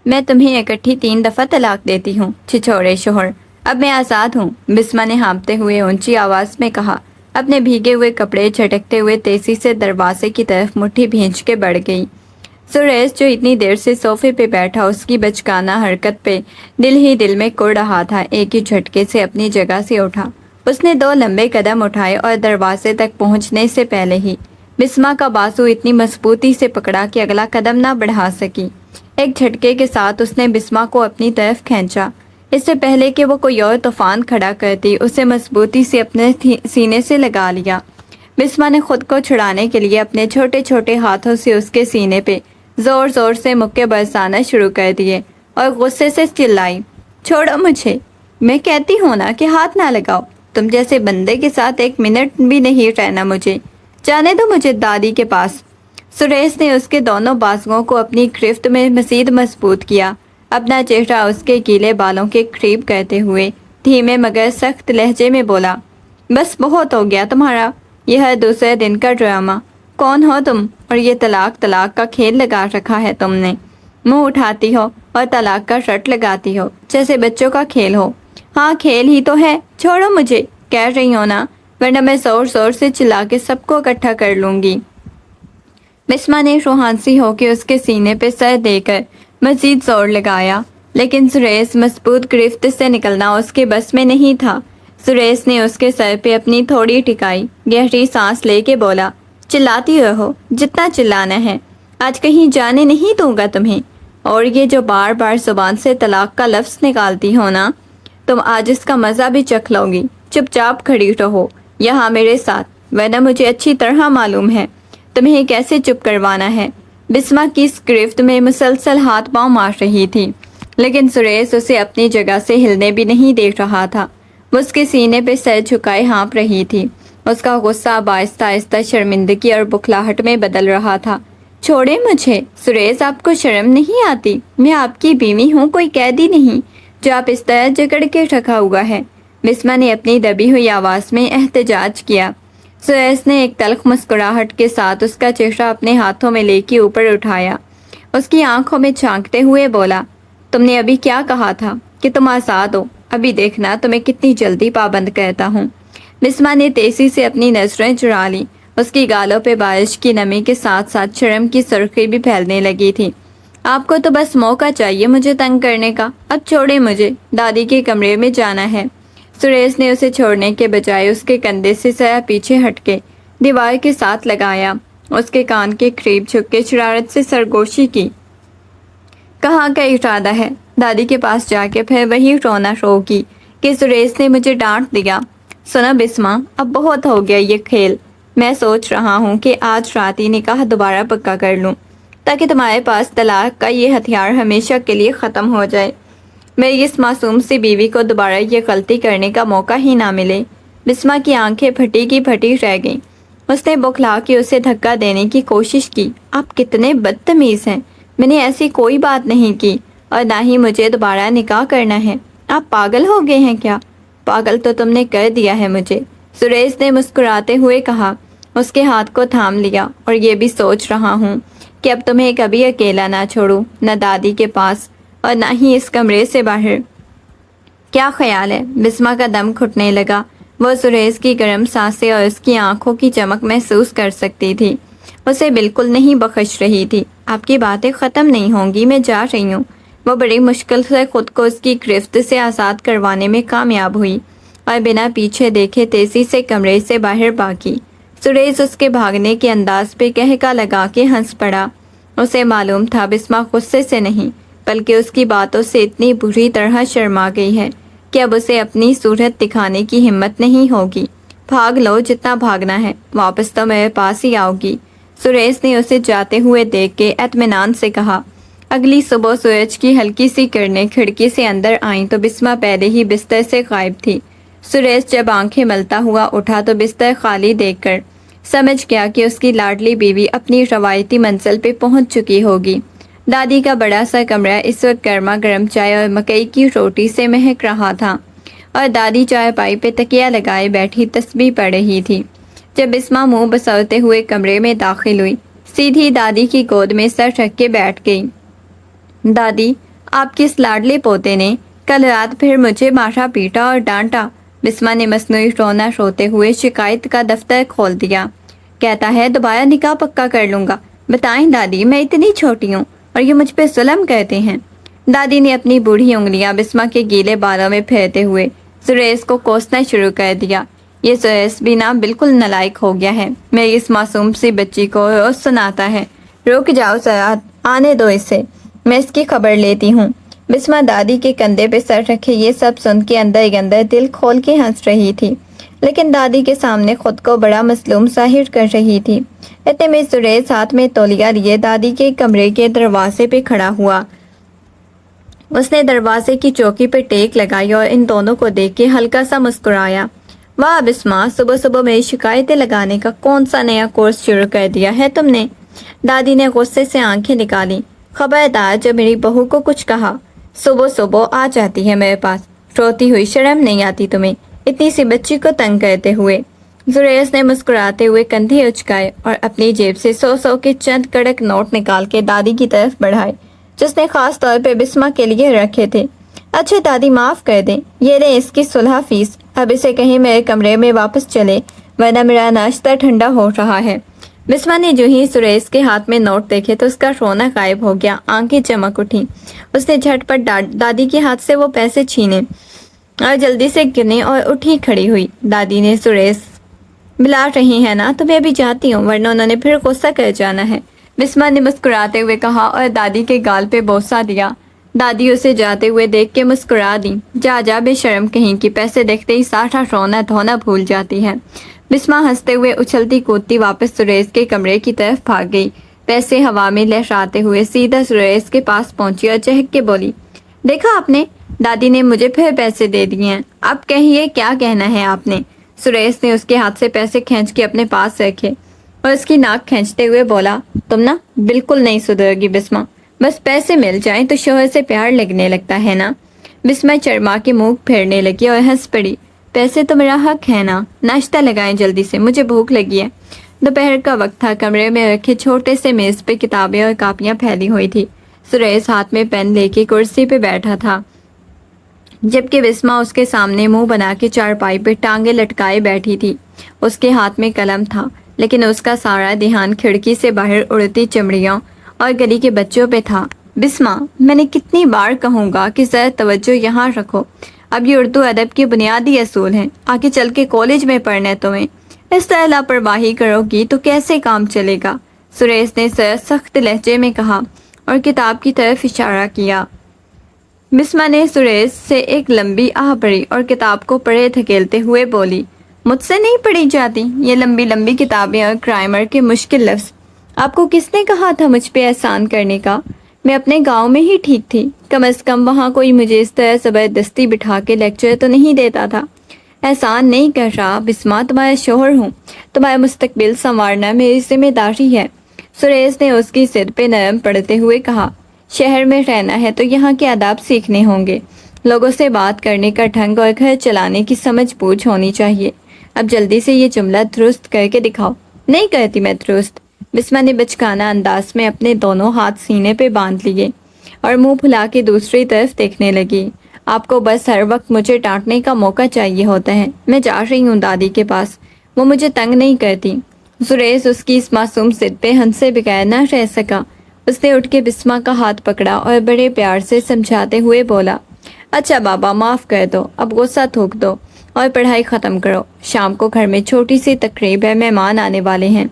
میں تمہیں اکٹھی 3 دفعہ طلاق دیتی ہوں چھچورے شوہر، اب میں آزاد ہوں، بسما نے ہانپتے ہوئے اونچی آواز میں کہا۔ اپنے بھیگے ہوئے کپڑے جھٹکتے ہوئے تیزی سے دروازے کی طرف مٹھی بھینچ کے بڑھ گئی۔ سریش جو اتنی دیر سے صوفے پہ بیٹھا اس کی بچکانہ حرکت پہ دل ہی دل میں کڑ رہا تھا، ایک ہی جھٹکے سے اپنی جگہ سے اٹھا۔ اس نے 2 لمبے قدم اٹھائے اور دروازے تک پہنچنے سے پہلے ہی بسما کا بازو اتنی مضبوطی سے پکڑا کہ اگلا قدم نہ بڑھا سکی۔ ایک جھٹکے کے ساتھ اس نے بسما کو اپنی طرف کھینچا۔ اس سے پہلے کہ وہ کوئی اور طوفان کھڑا کرتی، اسے مضبوطی سے اپنے سینے سے لگا لیا۔ بسما نے خود کو چھڑانے کے لیے اپنے چھوٹے چھوٹے ہاتھوں سے اس کے سینے پہ زور زور سے مکے برسانا شروع کر دیے اور غصے سے چلائی، چھوڑو مجھے، میں کہتی ہوں نا کہ ہاتھ نہ لگاؤ، تم جیسے بندے کے ساتھ 1 منٹ بھی نہیں رہنا، مجھے جانے دو مجھے دادی کے پاس۔ سریش نے اس کے دونوں بازوؤں کو اپنی گرفت میں مزید مضبوط کیا، اپنا چہرہ اس کے گیلے بالوں کے قریب کرتے ہوئے دھیمے مگر سخت لہجے میں بولا، بس بہت ہو گیا تمہارا یہ ہر دوسرے دن کا ڈرامہ۔ کون ہو تم اور یہ طلاق طلاق کا کھیل لگا رکھا ہے تم نے؟ منہ اٹھاتی ہو اور طلاق کا شرط لگاتی ہو جیسے بچوں کا کھیل ہو۔ ہاں کھیل ہی تو ہے، چھوڑو مجھے، کہہ رہی ہو نا، ورنہ میں زور زور سے چلا کے سب کو اکٹھا کر لوں گی۔ بسما نے روحانسی ہو کے اس کے سینے پہ سر دے کر مزید زور لگایا، لیکن سریش مضبوط گرفت سے نکلنا اس کے بس میں نہیں تھا۔ سریش نے اس کے سر پہ اپنی تھوڑی ٹکائی، گہری سانس لے کے بولا، چلاتی رہو جتنا چلانا ہے، آج کہیں جانے نہیں دوں گا تمہیں، اور یہ جو بار بار زبان سے طلاق کا لفظ نکالتی ہو نا، تم آج اس کا مزہ بھی چکھ لو گی۔ چپ چاپ کھڑی رہو یہاں میرے ساتھ، ورنہ مجھے اچھی طرح معلوم ہے تمہیں کیسے چپ کروانا ہے۔ بسما کی اس گرفت میں مسلسل ہاتھ پاؤں مار رہی تھی، لیکن سریش اسے اپنی جگہ سے ہلنے بھی نہیں دے رہا تھا۔ وہ اس کے سینے پہ سر جھکائے ہانپ رہی تھی، اس کا غصہ آہستہ آہستہ شرمندگی اور بکھلاہٹ میں بدل رہا تھا۔ چھوڑے مجھے سریش، آپ کو شرم نہیں آتی؟ میں آپ کی بیوی ہوں، کوئی قیدی نہیں جو آپ اس طرح جکڑ کے رکھا ہوا ہے۔ بسما نے اپنی دبی ہوئی آواز میں احتجاج کیا۔ سریش نے ایک تلخ مسکراہٹ کے ساتھ اس کا چہرہ اپنے ہاتھوں میں لے کے اوپر اٹھایا، اس کی آنکھوں میں جھانکتے ہوئے بولا، تم نے ابھی کیا کہا تھا کہ تم آزاد ہو؟ ابھی دیکھنا تمہیں کتنی جلدی پابند کرتا ہوں۔ بسما نے تیزی سے اپنی نظریں چرا لی، اس کی گالوں پہ بارش کی نمی کے ساتھ ساتھ شرم کی سرخی بھی پھیلنے لگی تھی۔ آپ کو تو بس موقع چاہیے مجھے تنگ کرنے کا، اب چھوڑے مجھے، دادی کے کمرے میں جانا ہے۔ سریش نے اسے چھوڑنے کے بجائے اس کے کندھے سے ذرا پیچھے ہٹ کے دیوار کے ساتھ لگایا، اس کے کان کے قریب جھک کے شرارت سے سرگوشی کی۔ کہاں کا ارادہ ہے؟ دادی کے پاس جا کے پھر وہی رونا روگی کہ سریش نے مجھے ڈانٹ دیا۔ سنا بسما، اب بہت ہو گیا یہ کھیل، میں سوچ رہا ہوں کہ آج رات ہی نکاح دوبارہ پکا کر لوں تاکہ تمہارے پاس طلاق کا یہ ہتھیار ہمیشہ کے لیے ختم ہو جائے، میری اس معصوم سی بیوی کو دوبارہ یہ غلطی کرنے کا موقع ہی نہ ملے۔ بسما کی آنکھیں پھٹی کی پھٹی رہ گئیں، اس نے بوکھلا کے اسے دھکا دینے کی کوشش کی۔ آپ کتنے بدتمیز ہیں، میں نے ایسی کوئی بات نہیں کی، اور نہ ہی مجھے دوبارہ نکاح کرنا ہے۔ آپ پاگل ہو گئے ہیں کیا؟ پاگل تو تم نے کر دیا ہے مجھے، سریش نے مسکراتے ہوئے کہا، اس کے ہاتھ کو تھام لیا، اور یہ بھی سوچ رہا ہوں کہ اب تمہیں کبھی اکیلا نہ چھوڑوں، نہ دادی کے پاس اور نہ ہی اس کمرے سے باہر۔ کیا خیال ہے؟ بسما کا دم گھٹنے لگا، وہ سریش کی گرم سانسیں اور اس کی آنکھوں کی چمک محسوس کر سکتی تھی، اسے بالکل نہیں بخش رہی تھی۔ آپ کی باتیں ختم نہیں ہوں گی، میں جا رہی ہوں۔ وہ بڑی مشکل سے خود کو اس کی گرفت سے آزاد کروانے میں کامیاب ہوئی اور بنا پیچھے دیکھے تیزی سے کمرے سے باہر بھاگی۔ سریش اس کے بھاگنے کے انداز پہ کہکا لگا کے ہنس پڑا، اسے معلوم تھا بسما غصے سے نہیں بلکہ اس کی باتوں سے اتنی بری طرح شرما گئی ہے کہ اب اسے اپنی صورت دکھانے کی ہمت نہیں ہوگی۔ بھاگ لو جتنا بھاگنا ہے، واپس تو میرے پاس ہی آؤ گی، سریش نے اسے جاتے ہوئے دیکھ کے اطمینان سے کہا۔ اگلی صبح سورج کی ہلکی سی کرنیں کھڑکی سے اندر آئیں تو بسما پہلے ہی بستر سے غائب تھی۔ سریش جب آنکھیں ملتا ہوا اٹھا تو بستر خالی دیکھ کر سمجھ گیا کہ اس کی لاڈلی بیوی اپنی روایتی منزل پہ پہنچ چکی ہوگی۔ دادی کا بڑا سا کمرہ اس وقت گرما گرم چائے اور مکئی کی روٹی سے مہک رہا تھا، اور دادی چائے پائی پہ تکیہ لگائے بیٹھی تسبیح پڑھ رہی تھی۔ جب بسما منہ بسوتے ہوئے کمرے میں داخل ہوئی، سیدھی دادی کی گود میں سر رکھ کے بیٹھ گئی۔ دادی، آپ کے اس لاڈلے پوتے نے کل رات پھر مجھے مارا پیٹا اور ڈانٹا۔ بسما نے مصنوعی رونا روتے ہوئے شکایت کا دفتر کھول دیا۔ کہتا ہے دوبارہ نکاح پکا کر لوں گا۔ بتائیں دادی، میں اتنی چھوٹی ہوں اور یہ مجھ پہ ظلم کرتے ہیں۔ دادی نے اپنی بوڑھی انگلیاں بسما کے گیلے بالوں میں پھیرتے ہوئے سریش کو کوسنا شروع کر دیا۔ یہ سریش بھی نا بالکل نالائق ہو گیا ہے، میری اس معصوم سی بچی کو روز سناتا ہے۔ رک جاؤ ذرا، آنے دو اسے، میں اس کی خبر لیتی ہوں۔ بسما دادی کے کندھے پہ سر رکھے یہ سب سن کے اندر ہی اندر دل کھول کے ہنس رہی تھی، لیکن دادی کے سامنے خود کو بڑا مظلوم ظاہر کر رہی تھی۔ اتنے میں سریش ہاتھ میں تولیہ لیے دادی کے کمرے کے دروازے پہ کھڑا ہوا۔ اس نے دروازے کی چوکی پہ ٹیک لگائی اور ان دونوں کو دیکھ کے ہلکا سا مسکرایا۔ واہ بسما، صبح صبح میری شکایتیں لگانے کا کون سا نیا کورس شروع کر دیا ہے تم نے؟ دادی نے غصے سے آنکھیں نکالی۔ خبردار جب میری بہو کو کچھ کہا، صبح صبح آ جاتی ہے میرے پاس، روتی ہوئی، شرم نہیں آتی تمہیں اتنی سی بچی کو تنگ کرتے ہوئے؟ زریس نے مسکراتے ہوئے کندھے اچکائے اور اپنی جیب سے 100 کے چند کڑک نوٹ نکال کے دادی کی طرف بڑھائے، جس نے خاص طور پہ بسما کے لیے رکھے تھے۔ اچھا دادی معاف کر دیں، یہ لیں اس کی صلح فیس، اب اسے کہیں میرے کمرے میں واپس چلے ورنہ میرا ناشتہ ٹھنڈا ہو رہا ہے۔ بسما نے جو ہی سریش کے ہاتھ میں نوٹ دیکھے تو اس کا رونا غائب ہو گیا، آنکھیں چمک اٹھی۔ اس نے جھٹ پٹ دادی کے ہاتھ سے وہ پیسے چھینے اور جلدی سے گنے اور اٹھی کھڑی ہوئی۔ دادی نے سریش بلا رہی ہے نا تو میں بھی جاتی ہوں ورنہ انہوں نے پھر غصہ کر جانا ہے، بسما نے مسکراتے ہوئے کہا اور دادی کے گال پہ بوسہ دیا۔ دادی اسے جاتے ہوئے دیکھ کے مسکرا دی۔ جا جا بے شرم کہیں کی، پیسے دیکھتے ہی سارا رونا دھونا بھول جاتی ہے۔ بسما ہنستے ہوئے اچھلتی کودتی واپس سریش کے کمرے کی طرف بھاگ گئی۔ پیسے ہوا میں لہراتے ہوئے سیدھا سریش کے پاس پہنچی اور چہک کے بولی، دیکھا آپ نے، دادی نے مجھے پھر پیسے دے دیے ہیں، اب کہیے کیا کہنا ہے آپ نے؟ سریش نے اس کے ہاتھ سے پیسے کھینچ کے اپنے پاس رکھے اور اس کی ناک کھینچتے ہوئے بولا، تم نا بالکل نہیں سدھرو گی بسما، بس پیسے مل جائیں تو شوہر سے پیار لگنے لگتا ہے نا۔ بسما چرما کے منہ پھیرنے لگی اور ہنس پڑی۔ پیسے تو میرا حق ہے نا، ناشتہ لگائیں جلدی سے، مجھے بھوک لگی ہے۔ دوپہر کا وقت تھا، کمرے میں رکھے چھوٹے سے میز پہ کتابیں اور کاپیاں پھیلی ہوئی تھی۔ سریش ہاتھ میں پین لے کے کرسی پہ بیٹھا تھا، جبکہ بسما اس کے سامنے منہ بنا کے چارپائی پہ ٹانگیں لٹکائے بیٹھی تھی۔ اس کے ہاتھ میں قلم تھا، لیکن اس کا سارا دھیان کھڑکی سے باہر اڑتی چمڑیوں اور گلی کے بچوں پہ تھا۔ بسما، میں نے کتنی بار کہوں گا کہ ذرا توجہ یہاں رکھو، اب یہ اردو ادب کے بنیادی اصول ہیں، آگے چل کے کالج میں پڑھنا ہے تمہیں، اس طرح لاپرواہی کرو گی تو کیسے کام چلے گا؟ سریش نے سخت لہجے میں کہا اور کتاب کی طرف اشارہ کیا۔ بسما نے سریش سے ایک لمبی آہ بھری اور کتاب کو پڑھے دھکیلتے ہوئے بولی، مجھ سے نہیں پڑھی جاتی یہ لمبی لمبی کتابیں اور گرامر کے مشکل لفظ، آپ کو کس نے کہا تھا مجھ پہ احسان کرنے کا؟ میں اپنے گاؤں میں ہی ٹھیک تھی، کم از کم وہاں کوئی مجھے اس طرح زبردستی بٹھا کے لیکچر تو نہیں دیتا تھا۔ احسان نہیں کر رہا بسما، تمہارا شوہر ہوں، تمہارا مستقبل سنوارنا میری ذمہ داری ہے۔ سریش نے اس کی سر پہ نرم پڑتے ہوئے کہا، شہر میں رہنا ہے تو یہاں کے آداب سیکھنے ہوں گے، لوگوں سے بات کرنے کا ڈھنگ اور گھر چلانے کی سمجھ بوجھ ہونی چاہیے۔ اب جلدی سے یہ جملہ درست کر کے دکھاؤ۔ نہیں کرتی میں درست، بسما نے بچکانہ انداز میں اپنے دونوں ہاتھ سینے پہ باندھ لیے اور منہ پھلا کے دوسری طرف دیکھنے لگی۔ آپ کو بس ہر وقت مجھے ڈانٹنے کا موقع چاہیے ہوتا ہے، میں جا رہی ہوں دادی کے پاس، وہ مجھے تنگ نہیں کرتی۔ سریش اس کی اس معصوم ضد پہ ہنسے بغیر نہ رہ سکا۔ اس نے اٹھ کے بسما کا ہاتھ پکڑا اور بڑے پیار سے سمجھاتے ہوئے بولا، اچھا بابا معاف کر دو، اب غصہ تھوک دو اور پڑھائی ختم کرو، شام کو گھر میں چھوٹی سی تقریب ہے، مہمان آنے والے ہیں،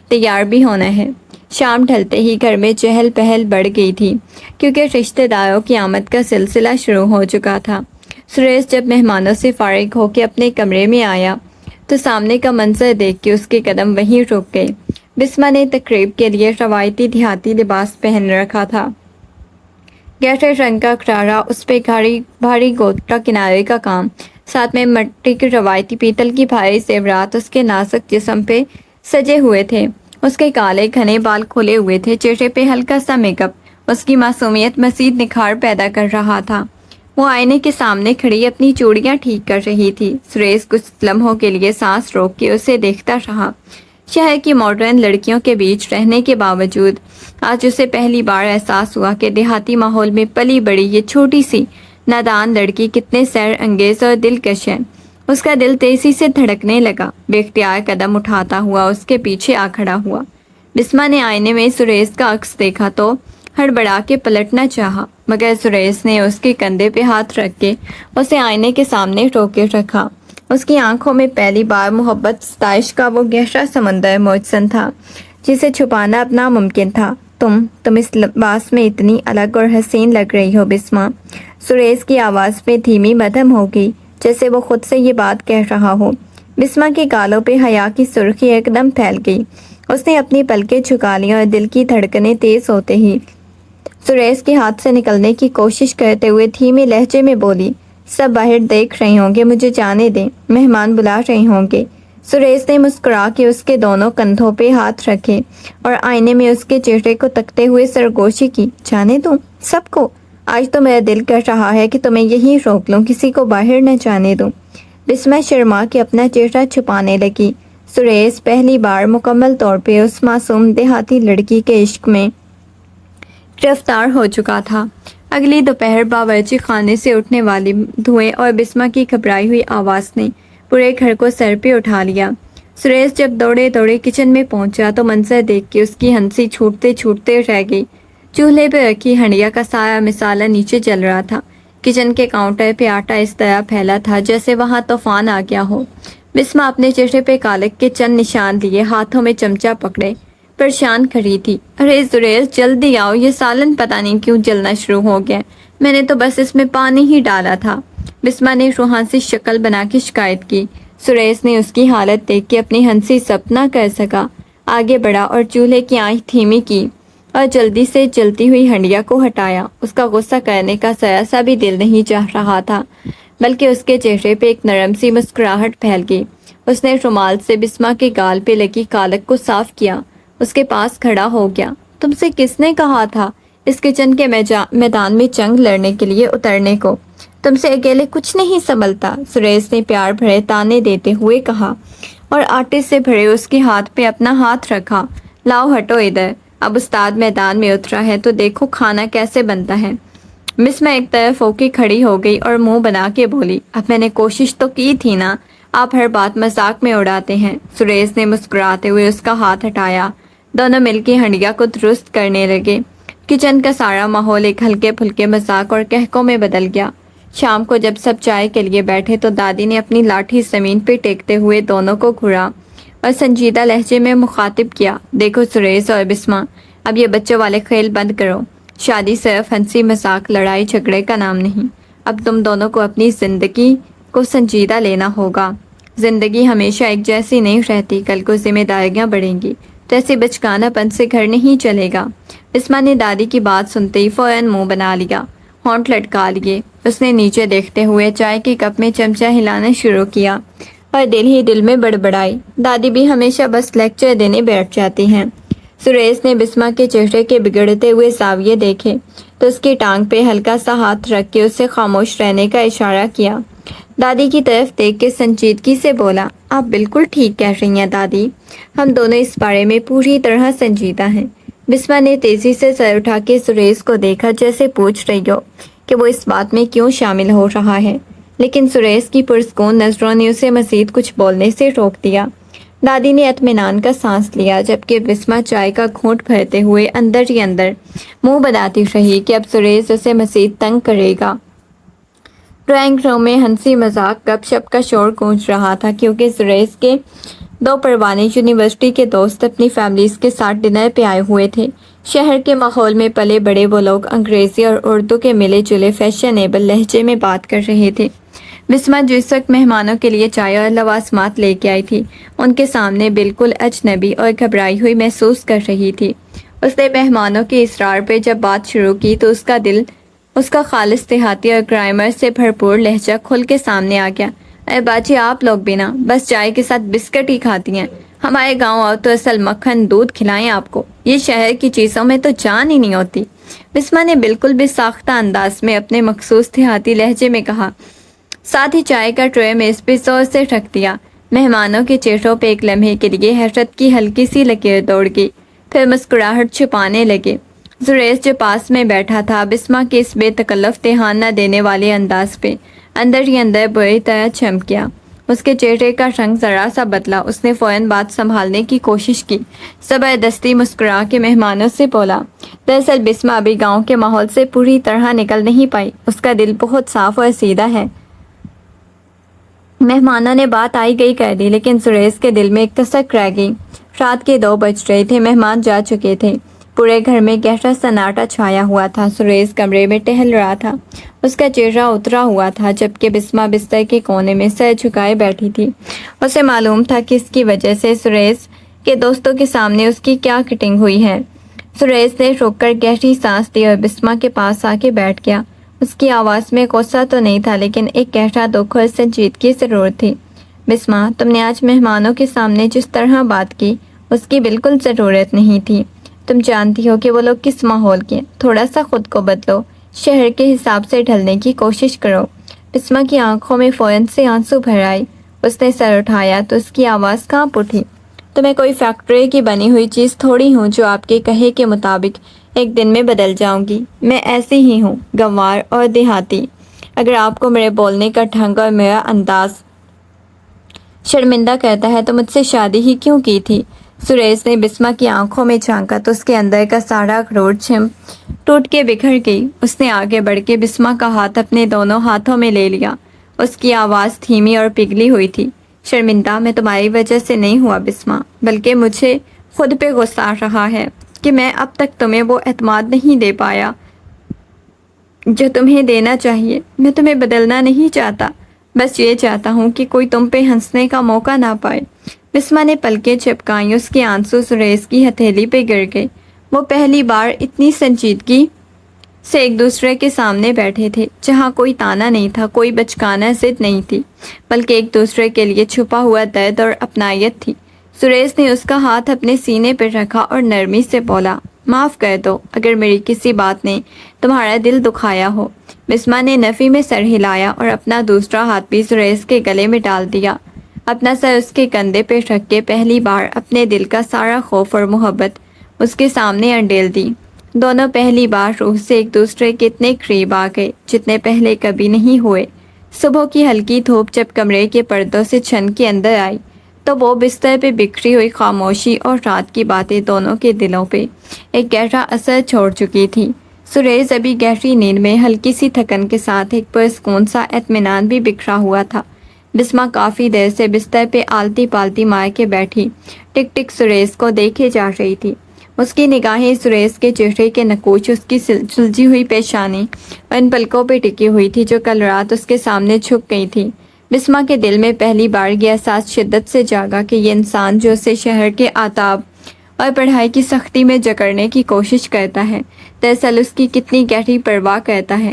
تیار بھی ہونا ہے۔ شام ڈھلتے ہی گھر میں چہل پہل بڑھ گئی تھی، کیونکہ رشتہ داروں کی آمد کا سلسلہ شروع ہو چکا تھا۔ سریش جب مہمانوں سے فارغ ہو کے اپنے کمرے میں آیا تو سامنے کا منظر دیکھ کے اس کے قدم وہیں رک گئے۔ بسما نے تقریب کے لیے روایتی دیہاتی لباس پہن رکھا تھا، گہرے رنگ کا کرارا، اس پہ بھاری گوٹا کنارے کا کام، ساتھ میں مٹی کے روایتی پیتل کی بھاری زیورات اس کے نازک جسم پہ سجے ہوئے تھے۔ اس کے کالے گھنے بال کھلے ہوئے تھے، چہرے پہ ہلکا سا میک اپ اس کی معصومیت مزید نکھار پیدا کر رہا تھا۔ وہ آئینے کے سامنے کھڑی اپنی چوڑیاں ٹھیک کر رہی تھی۔ سریش کچھ لمحوں کے لیے سانس روک کے اسے دیکھتا رہا۔ شہر کی ماڈرن لڑکیوں کے بیچ رہنے کے باوجود آج اسے پہلی بار احساس ہوا کہ دیہاتی ماحول میں پلی بڑی یہ چھوٹی سی نادان لڑکی کتنے سیر انگیز اور دلکش ہے۔ اس کا دل تیزی سے دھڑکنے لگا، بے اختیار قدم اٹھاتا ہوا اس کے پیچھے آ کھڑا ہوا۔ بسما نے آئینے میں سریش کا عکس دیکھا تو ہڑبڑا کے پلٹنا چاہا، مگر سریش نے اس کے کندھے پہ ہاتھ رکھ کے اسے آئینے کے سامنے روکے رکھا۔ اس کی آنکھوں میں پہلی بار محبت ستائش کا وہ گہرا سمندر موجزن تھا جسے چھپانا اب ناممکن تھا۔ تم اس لباس میں اتنی الگ اور حسین لگ رہی ہو بسما۔ سریش کی آواز میں دھیمی مدھم ہو گئی، جیسے وہ خود سے یہ بات کہہ رہا ہو۔ بسما کے گالوں پہ حیا کی سرخی ایک دم پھیل گئی۔ اس نے اپنی پلکیں جھکا لی اور دل کی دھڑکنیں تیز ہوتے ہی سریش کے ہاتھ سے نکلنے کی کوشش کرتے ہوئے دھیمے لہجے میں بولی، سب باہر دیکھ رہے ہوں گے، مجھے جانے دیں، مہمان بلا رہے ہوں گے۔ سریش نے مسکرا کے اس کے دونوں کندھوں پہ ہاتھ رکھے اور آئینے میں اس کے چہرے کو تکتے ہوئے سرگوشی کی۔ جانے دوں سب کو؟ آج تو میرا دل کر رہا ہے کہ تمہیں یہیں روک لوں، کسی کو باہر نہ جانے دوں۔ بسما شرما کے اپنا چہرہ چھپانے لگی۔ سریش پہلی بار مکمل طور پہ اس معصوم دیہاتی لڑکی کے عشق میں گرفتار ہو چکا تھا۔ اگلی دوپہر باورچی خانے سے اٹھنے والی دھوئیں اور بسما کی گھبرائی ہوئی آواز نے پورے گھر کو سر پہ اٹھا لیا۔ سریش جب دوڑے دوڑے کچن میں پہنچا تو منظر دیکھ کے اس کی ہنسی چھوٹتے چھوٹتے رہ گئی۔ چولہے پہ رکھی ہنڈیا کا سایہ مسالہ نیچے جل رہا تھا۔ کچن کے کاؤنٹر پہ آٹا اس طرح پھیلا تھا جیسے وہاں طوفان آ گیا ہو۔ بسما اپنے چہرے پہ کالک کے چند نشان لیے ہاتھوں میں چمچہ پکڑے پریشان کھڑی تھی۔ ارے سریش جلدی آؤ، یہ سالن پتہ نہیں کیوں جلنا شروع ہو گیا، میں نے تو بس اس میں پانی ہی ڈالا تھا۔ بسما نے روحان سی شکل بنا کے شکایت کی۔ سریش نے اس کی حالت دیکھ کے اپنی ہنسی ضبط نہ کر سکا، آگے بڑھا اور چولہے کی آنچ دھیمی کی اور جلدی سے جلتی ہوئی ہنڈیا کو ہٹایا۔ اس کا غصہ کرنے کا ذرا سا بھی دل نہیں چاہ رہا تھا، بلکہ اس کے چہرے پہ ایک نرم سی مسکراہٹ پھیل گئی۔ اس نے رومال سے بسما کے گال پہ لگی کالک کو صاف کیا، اس کے پاس کھڑا ہو گیا۔ تم سے کس نے کہا تھا اس کچن کے میدان میں جنگ لڑنے کے لیے اترنے کو؟ تم سے اکیلے کچھ نہیں سنبھلتا، سریش نے پیار بھرے تانے دیتے ہوئے کہا اور آٹے سے بھرے اس کے ہاتھ پہ اپنا ہاتھ رکھا۔ لاؤ ہٹو ادھر، اب استاد میدان میں اترا ہے تو دیکھو کھانا کیسے بنتا ہے۔ بسما ایک طرف ہو کے کھڑی ہو گئی اور منہ بنا کے بولی، اب میں نے کوشش تو کی تھی نا، آپ ہر بات مذاق میں اڑاتے ہیں۔ سریش نے مسکراتے ہوئے اس کا ہاتھ ہٹایا۔ دونوں مل کے ہنڈیا کو درست کرنے لگے۔ کچن کا سارا ماحول ایک ہلکے پھلکے مذاق اور کہکوں میں بدل گیا۔ شام کو جب سب چائے کے لیے بیٹھے تو دادی نے اپنی لاٹھی زمین پہ ٹیکتے ہوئے دونوں کو گھورا اور سنجیدہ لہجے میں مخاطب کیا، دیکھو سریش اور بسما، اب یہ بچوں والے کھیل بند کرو۔ شادی صرف ہنسی مذاق لڑائی جھگڑے کا نام نہیں، اب تم دونوں کو اپنی زندگی کو سنجیدہ لینا ہوگا۔ زندگی ہمیشہ ایک جیسی نہیں رہتی، کل کو ذمہ داریاں بڑھیں گی تو ایسے بچکانا پن سے گھر نہیں چلے گا۔ بسما نے دادی کی بات سنتے ہی فوراً منہ بنا لیا، ہونٹ لٹکا لیے۔ اس نے نیچے دیکھتے ہوئے چائے کے کپ میں چمچہ ہلانا شروع کیا اور دل ہی دل میں بڑبڑائی، دادی بھی ہمیشہ بس لیکچر دینے بیٹھ جاتی ہیں۔ سریش نے بسما کے چہرے کے بگڑتے ہوئے زاویے دیکھے تو اس کی ٹانگ پہ ہلکا سا ہاتھ رکھ کے اسے خاموش رہنے کا اشارہ کیا۔ دادی کی طرف دیکھ کے سنجیدگی سے بولا، آپ بالکل ٹھیک کہہ رہی ہیں دادی، ہم دونوں اس بارے میں پوری طرح سنجیدہ ہیں۔ بسما نے تیزی سے سر اٹھا کے سریش کو دیکھا جیسے پوچھ رہی ہو کہ وہ اس بات میں کیوں شامل ہو رہا ہے، لیکن سریش کی پرسکون نظروں نے اسے مزید کچھ بولنے سے روک دیا۔ دادی نے اطمینان کا سانس لیا جبکہ بسما چائے کا گھونٹ بھرتے ہوئے اندر ہی اندر منہ بناتی رہی کہ اب سریش اسے مزید تنگ کرے گا۔ ڈرائنگ روم میں ہنسی مذاق گپ شپ کا شور گونج رہا تھا کیونکہ سریش کے دو پرانے یونیورسٹی کے دوست اپنی فیملیز کے ساتھ ڈنر پہ آئے ہوئے تھے۔ شہر کے ماحول میں پلے بڑے وہ لوگ انگریزی اور اردو کے ملے جلے فیشنیبل لہجے میں بات کر رہے تھے۔ بسما جس وقت مہمانوں کے لیے چائے اور لوازمات لے کے آئی تھی، ان کے سامنے بالکل اجنبی اور گھبرائی ہوئی محسوس کر رہی تھی۔ اس نے مہمانوں کے اصرار پہ جب بات شروع کی تو اس کا دل اس کا خالص دیہاتی اور گرامر سے بھرپور لہجہ کھل کے سامنے آ گیا۔ اے باجی، آپ لوگ بھی نا بس چائے کے ساتھ بسکٹ ہی کھاتی ہیں، ہمارے گاؤں آؤ تو اصل مکھن دودھ کھلائیں آپ کو، یہ شہر کی چیزوں میں تو جان ہی نہیں ہوتی۔ بسما نے بالکل بھی ساختہ انداز میں اپنے مخصوص دیہاتی لہجے میں کہا، ساتھ ہی چائے کا ٹرے میز پہ زور سے رکھ دیا۔ مہمانوں کے چہروں پہ ایک لمحے کے لیے حیرت کی ہلکی سی لکیر دوڑ گئی، پھر مسکراہٹ چھپانے لگے۔ سریش جو پاس میں بیٹھا تھا، بسما کے اس بے تکلف دھیان نہ دینے والے انداز پہ اندر ہی اندر بری طرح چمک گیا۔ اس کے چہرے کا رنگ ذرا سا بدلا۔ اس نے فوراً بات سنبھالنے کی کوشش کی، زبردستی مسکرا کے مہمانوں سے بولا، دراصل بسما ابھی گاؤں کے ماحول سے پوری طرح نکل نہیں پائی، اس کا دل بہت صاف اور سیدھا ہے۔ مہمانوں نے بات آئی گئی کر دی، لیکن سریش کے دل میں ایک تسک رہ گئی۔ رات کے 2 بج رہے تھے، مہمان جا چکے تھے، پورے گھر میں گہرا سناٹا چھایا ہوا تھا۔ سریش کمرے میں ٹہل رہا تھا، اس کا چہرہ اترا ہوا تھا، جبکہ بسما بستر کے کونے میں سر جھکائے بیٹھی تھی۔ اسے معلوم تھا کہ اس کی وجہ سے سریش کے دوستوں کے سامنے اس کی کیا کٹنگ ہوئی ہے۔ سریش نے رک کر گہری سانس لی اور بسما کے پاس آ کے بیٹھ گیا۔ اس کی آواز میں غصہ تو نہیں تھا، لیکن ایک گہرا دکھ اور سنجیدگی ضرور تھی۔ بسما، تم نے آج مہمانوں کے سامنے جس طرح بات کی، اس کی بالکل ضرورت نہیں تھی۔ تم جانتی ہو کہ وہ لوگ کس ماحول کے، تھوڑا سا خود کو بدلو، شہر کے حساب سے ڈھلنے کی کوشش کرو۔ بسما کی آنکھوں میں فوراً سے آنسو بھر آئے۔ اس نے سر اٹھایا تو اس کی آواز کانپ اٹھی۔ تو میں کوئی فیکٹری کی بنی ہوئی چیز تھوڑی ہوں جو آپ کے کہے کے مطابق ایک دن میں بدل جاؤں گی۔ میں ایسی ہی ہوں، گنوار اور دیہاتی۔ اگر آپ کو میرے بولنے کا ڈھنگ اور میرا انداز شرمندہ کرتا ہے تو مجھ سے شادی ہی کیوں کی تھی؟ سریش نے بسما کی آنکھوں میں جھانکا تو اس کے اندر کا سارا غرور ٹوٹ کے بکھر گئی۔ اس نے آگے بڑھ کے بسما کا ہاتھ اپنے دونوں ہاتھوں میں لے لیا۔ اس کی آواز دھیمی اور پگھلی ہوئی تھی۔ شرمندہ میں تمہاری وجہ سے نہیں ہوا بسما، بلکہ مجھے خود پہ غصہ آ رہا ہے کہ میں اب تک تمہیں وہ اعتماد نہیں دے پایا جو تمہیں دینا چاہیے۔ میں تمہیں بدلنا نہیں چاہتا، بس یہ چاہتا ہوں کہ کوئی تم پہ ہنسنے کا موقع نہ پائے۔ بسما نے پلکیں چپکائیں، اس کے آنسو سریش کی ہتھیلی پہ گر گئے۔ وہ پہلی بار اتنی سنجیدگی سے ایک دوسرے کے سامنے بیٹھے تھے، جہاں کوئی تانا نہیں تھا، کوئی بچکانہ ضد نہیں تھی، بلکہ ایک دوسرے کے لیے چھپا ہوا درد اور اپنائیت تھی۔ سریش نے اس کا ہاتھ اپنے سینے پہ رکھا اور نرمی سے بولا، معاف کر دو اگر میری کسی بات نے تمہارا دل دکھایا ہو۔ بسما نے نفی میں سر ہلایا اور اپنا دوسرا ہاتھ بھی سریش کے گلے میں ڈال دیا، اپنا سر اس کے کندھے پہ رکھ کے پہلی بار اپنے دل کا سارا خوف اور محبت اس کے سامنے انڈیل دی۔ دونوں پہلی بار روح سے ایک دوسرے کے اتنے قریب آ گئے جتنے پہلے کبھی نہیں ہوئے۔ صبح کی ہلکی دھوپ جب کمرے کے پردوں سے چھن کے اندر آئی تو وہ بستر پہ بکھری ہوئی خاموشی اور رات کی باتیں دونوں کے دلوں پہ ایک گہرا اثر چھوڑ چکی تھی۔ سریش ابھی گہری نیند میں ہلکی سی تھکن کے ساتھ ایک پرسکون سا اطمینان بھی بکھرا ہوا تھا۔ بسما کافی دیر سے بستر پہ آلتی پالتی مار کے بیٹھی ٹک ٹک سریش کو دیکھے جا رہی تھی۔ اس کی نگاہیں سریش کے چہرے کے نقوش، اس کی سلجھی ہوئی پیشانی اور ان پلکوں پہ ٹکی ہوئی تھی جو کل رات اس کے سامنے چھپ گئی تھی۔ بسما کے دل میں پہلی بار یہ احساس شدت سے جاگا کہ یہ انسان جو اسے شہر کے آداب اور پڑھائی کی سختی میں جکڑنے کی کوشش کرتا ہے، دراصل اس کی کتنی گہری پرواہ کرتا ہے۔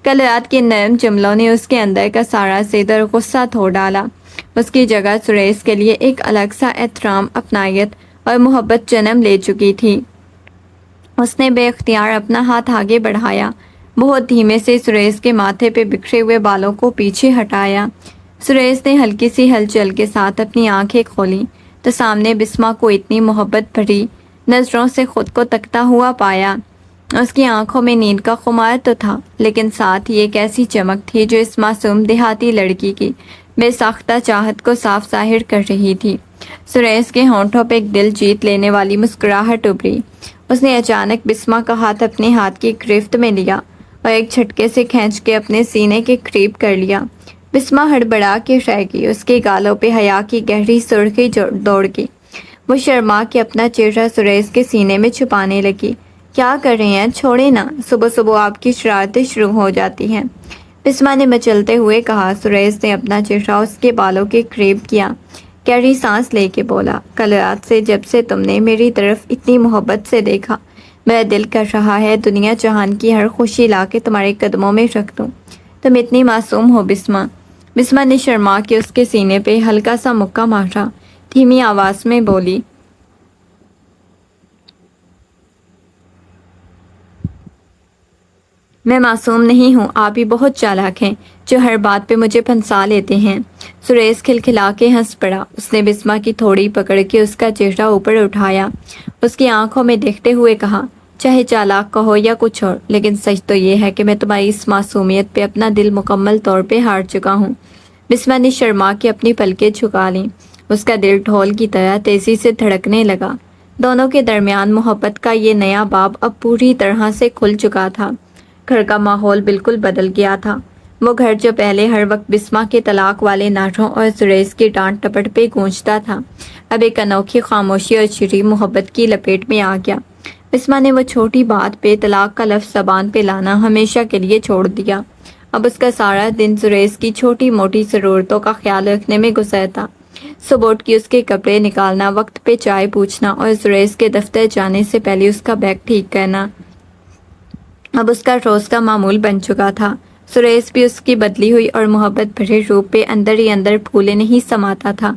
کل رات کے نرم جملوں نے اس کے اندر کا سارا زید اور غصہ دھو ڈالا۔ اس کی جگہ سریش کے لیے ایک الگ سا احترام، اپنائیت اور محبت جنم لے چکی تھی۔ اس نے بے اختیار اپنا ہاتھ آگے بڑھایا، بہت دھیمے سے سریش کے ماتھے پہ بکھرے ہوئے بالوں کو پیچھے ہٹایا۔ سریش نے ہلکی سی ہلچل کے ساتھ اپنی آنکھیں کھولی تو سامنے بسما کو اتنی محبت بھری نظروں سے خود کو تکتا ہوا پایا۔ اس کی آنکھوں میں نیند کا خمار تو تھا، لیکن ساتھ ہی ایک ایسی چمک تھی جو اس معصوم دیہاتی لڑکی کی بے ساختہ چاہت کو صاف ظاہر کر رہی تھی۔ سریش کے ہونٹوں پہ ایک دل جیت لینے والی مسکراہٹ ابھری۔ اس نے اچانک بسما کا ہاتھ اپنے ہاتھ کی گرفت میں لیا اور ایک جھٹکے سے کھینچ کے اپنے سینے کے قریب کر لیا۔ بسما ہڑبڑا کے رہ گئی، اس کے گالوں پہ حیا کی گہری سرخی دوڑ گئی۔ وہ شرما کے اپنا چہرہ سریش کے سینے میں چھپانے لگی۔ کیا کر رہے ہیں؟ چھوڑے نا، صبح صبح آپ کی شرارتیں شروع ہو جاتی ہیں، بسما نے مچلتے ہوئے کہا۔ سریش نے اپنا چہرہ اس کے بالوں کے قریب کیا، گہری سانس لے کے بولا، کل رات سے جب سے تم نے میری طرف اتنی محبت سے دیکھا، میرا دل کر رہا ہے دنیا جہان کی ہر خوشی لا کے تمہارے قدموں میں رکھ دوں۔ تم اتنی معصوم ہو بسما۔ بسما نے شرما کے اس کے سینے پہ ہلکا سا مکہ مارا، دھیمی آواز میں بولی، میں معصوم نہیں ہوں، آپ ہی بہت چالاک ہیں جو ہر بات پہ مجھے پھنسا لیتے ہیں۔ سریش کھلکھلا کے ہنس پڑا۔ اس نے بسما کی تھوڑی پکڑ کے اس کا چہرہ اوپر اٹھایا، اس کی آنکھوں میں دیکھتے ہوئے کہا، چاہے چالاک کہو یا کچھ اور، لیکن سچ تو یہ ہے کہ میں تمہاری اس معصومیت پہ اپنا دل مکمل طور پہ ہار چکا ہوں۔ بسما نے شرما کے اپنی پلکیں جھکا لیں۔ اس کا دل ڈھول کی طرح تیزی سے دھڑکنے لگا۔ دونوں کے درمیان محبت کا یہ نیا باب اب پوری طرح سے کھل چکا تھا۔ گھر کا ماحول بالکل بدل گیا تھا۔ وہ گھر جو پہلے ہر وقت بسما کے طلاق والے نعروں اور سریش کی ڈانٹ ٹپٹ پہ گونجتا تھا، اب ایک انوکھی خاموشی اور شیریں محبت کی لپیٹ میں آ گیا۔ بسما نے وہ چھوٹی بات پہ طلاق کا لفظ زبان پہ لانا ہمیشہ کے لیے چھوڑ دیا۔ اب اس کا سارا دن سریش کی چھوٹی موٹی ضرورتوں کا خیال رکھنے میں گزرتا۔ صبح اٹھ کے اس کے کپڑے نکالنا، وقت پہ چائے پوچھنا اور سریش کے دفتر جانے سے پہلے اس کا بیگ ٹھیک کرنا اب اس کا روز کا معمول بن چکا تھا۔ سریش بھی اس کی بدلی ہوئی اور محبت بھرے روپ پہ اندر ہی اندر پھولے نہیں سماتا تھا۔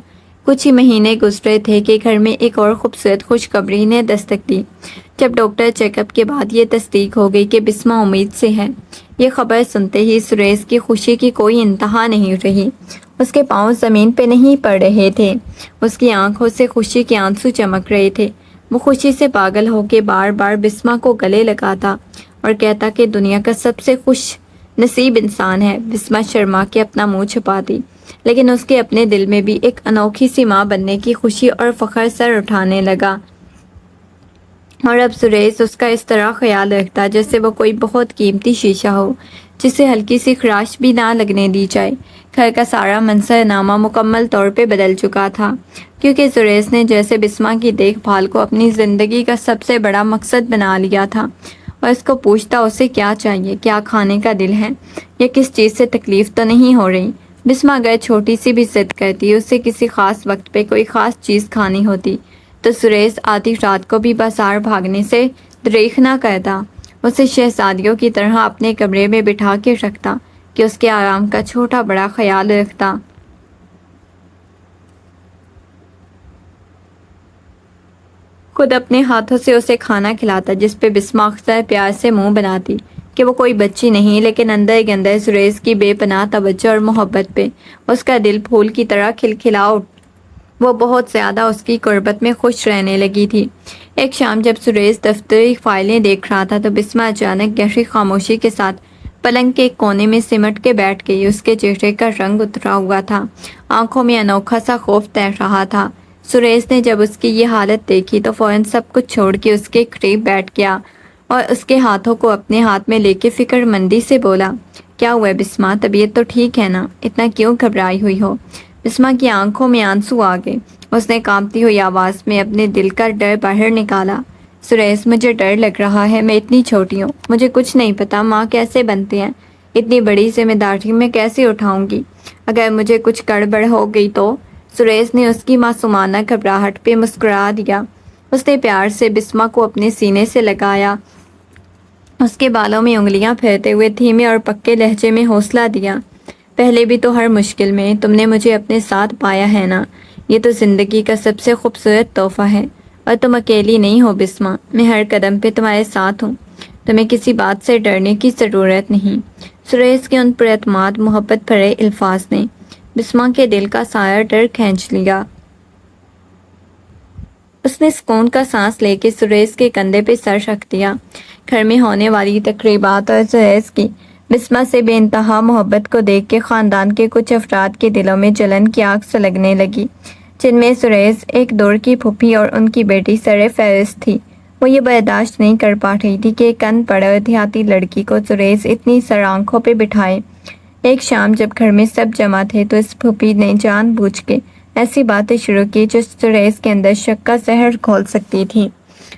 کچھ ہی مہینے گزرے تھے کہ گھر میں ایک اور خوبصورت خوشخبری نے دستک دی۔ جب ڈاکٹر چیک اپ کے بعد یہ تصدیق ہو گئی کہ بسما امید سے ہے، یہ خبر سنتے ہی سریش کی خوشی کی کوئی انتہا نہیں رہی۔ اس کے پاؤں زمین پہ نہیں پڑ رہے تھے، اس کی آنکھوں سے خوشی کے آنسو چمک رہے تھے۔ وہ خوشی سے پاگل ہو کے بار بار بسما کو گلے لگاتا اور کہتا کہ دنیا کا سب سے خوش نصیب انسان ہے۔ بسما شرما کے اپنا منہ چھپاتی، لیکن اس کے اپنے دل میں بھی ایک انوکھی سی ماں بننے کی خوشی اور فخر سر اٹھانے لگا۔ اور اب سریش اس کا اس طرح خیال رکھتا جیسے وہ کوئی بہت قیمتی شیشہ ہو جسے ہلکی سی خراش بھی نہ لگنے دی جائے۔ گھر کا سارا منظر نامہ مکمل طور پہ بدل چکا تھا، کیونکہ سریش نے جیسے بسما کی دیکھ بھال کو اپنی زندگی کا سب سے بڑا مقصد بنا لیا تھا، اور اس کو پوچھتا اسے کیا چاہیے، کیا کھانے کا دل ہے، یا کس چیز سے تکلیف تو نہیں ہو رہی۔ بسما اگر چھوٹی سی بھی ضد کرتی، اسے کسی خاص وقت پہ کوئی خاص چیز کھانی ہوتی، تو سریش آدھی رات کو بھی بازار بھاگنے سے دریغ نہ کرتا، اسے شہزادیوں کی طرح اپنے کمرے میں بٹھا کے رکھتا کہ اس کے آرام کا چھوٹا بڑا خیال رکھتا۔ خود اپنے ہاتھوں سے اسے کھانا کھلاتا، جس پہ بسما اکثر پیار سے منہ بناتی کہ وہ کوئی بچی نہیں، لیکن اندر ہی اندر سریش کی بے پناہ توجہ اور محبت پہ اس کا دل پھول کی طرح کھلکھلا اٹھا۔ وہ بہت زیادہ اس کی قربت میں خوش رہنے لگی تھی۔ ایک شام جب سریش دفتری فائلیں دیکھ رہا تھا تو بسما اچانک گہری خاموشی کے ساتھ پلنگ کے ایک کونے میں سمٹ کے بیٹھ گئی۔ اس کے چہرے کا رنگ اترا ہوا تھا، آنکھوں میں انوکھا سا خوف تیر رہا تھا۔ سریش نے جب اس کی یہ حالت دیکھی تو فوراً سب کچھ چھوڑ کے اس کے قریب بیٹھ گیا اور اس کے ہاتھوں کو اپنے ہاتھ میں لے کے فکر مندی سے بولا، کیا ہوا ہے بسما، طبیعت تو ٹھیک ہے نا، اتنا کیوں گھبرائی ہوئی ہو؟ بسما کی آنکھوں میں آنسو آ گئے۔ اس نے کانپتی ہوئی آواز میں اپنے دل کا ڈر باہر نکالا، سریش مجھے ڈر لگ رہا ہے، میں اتنی چھوٹی ہوں، مجھے کچھ نہیں پتا ماں کیسے بنتے ہیں، اتنی بڑی ذمہ داری میں کیسے اٹھاؤں گی، اگر مجھے کچھ گڑبڑ ہو گئی تو؟ سریش نے اس کی معصومانہ گھبراہٹ پہ مسکرا دیا۔ اس نے پیار سے بسما کو اپنے سینے سے لگایا، اس کے بالوں میں انگلیاں پھیرتے ہوئے دھیمے اور پکے لہجے میں حوصلہ دیا، پہلے بھی تو ہر مشکل میں تم نے مجھے اپنے ساتھ پایا ہے نا، یہ تو زندگی کا سب سے خوبصورت تحفہ ہے، اور تم اکیلی نہیں ہو بسما، میں ہر قدم پہ تمہارے ساتھ ہوں، تمہیں کسی بات سے ڈرنے کی ضرورت نہیں۔ سریش کے ان پر اعتماد محبت بھرے الفاظ نے بسما کے دل کا سارا ڈر کھینچ لیا۔ اس نے سکون کا سانس لے کے سریش کے کندھے پہ سر رکھ دیا۔ گھر میں ہونے والی تقریبات اور سریش کی بسما سے بے انتہا محبت کو دیکھ کے خاندان کے کچھ افراد کے دلوں میں جلن کی آگ سلگنے لگی، جن میں سریش ایک دور کی پھوپھی اور ان کی بیٹی سر فہرست تھی۔ وہ یہ برداشت نہیں کر پا رہی تھی کہ ایک ان پڑھ اور دیہاتی لڑکی کو سریش اتنی سر آنکھوں پہ بٹھائے۔ ایک شام جب گھر میں سب جمع تھے تو اس پھوپھی نے جان بوجھ کے ایسی باتیں شروع کی جو سریش کے اندر شک کا زہر کھول سکتی تھی۔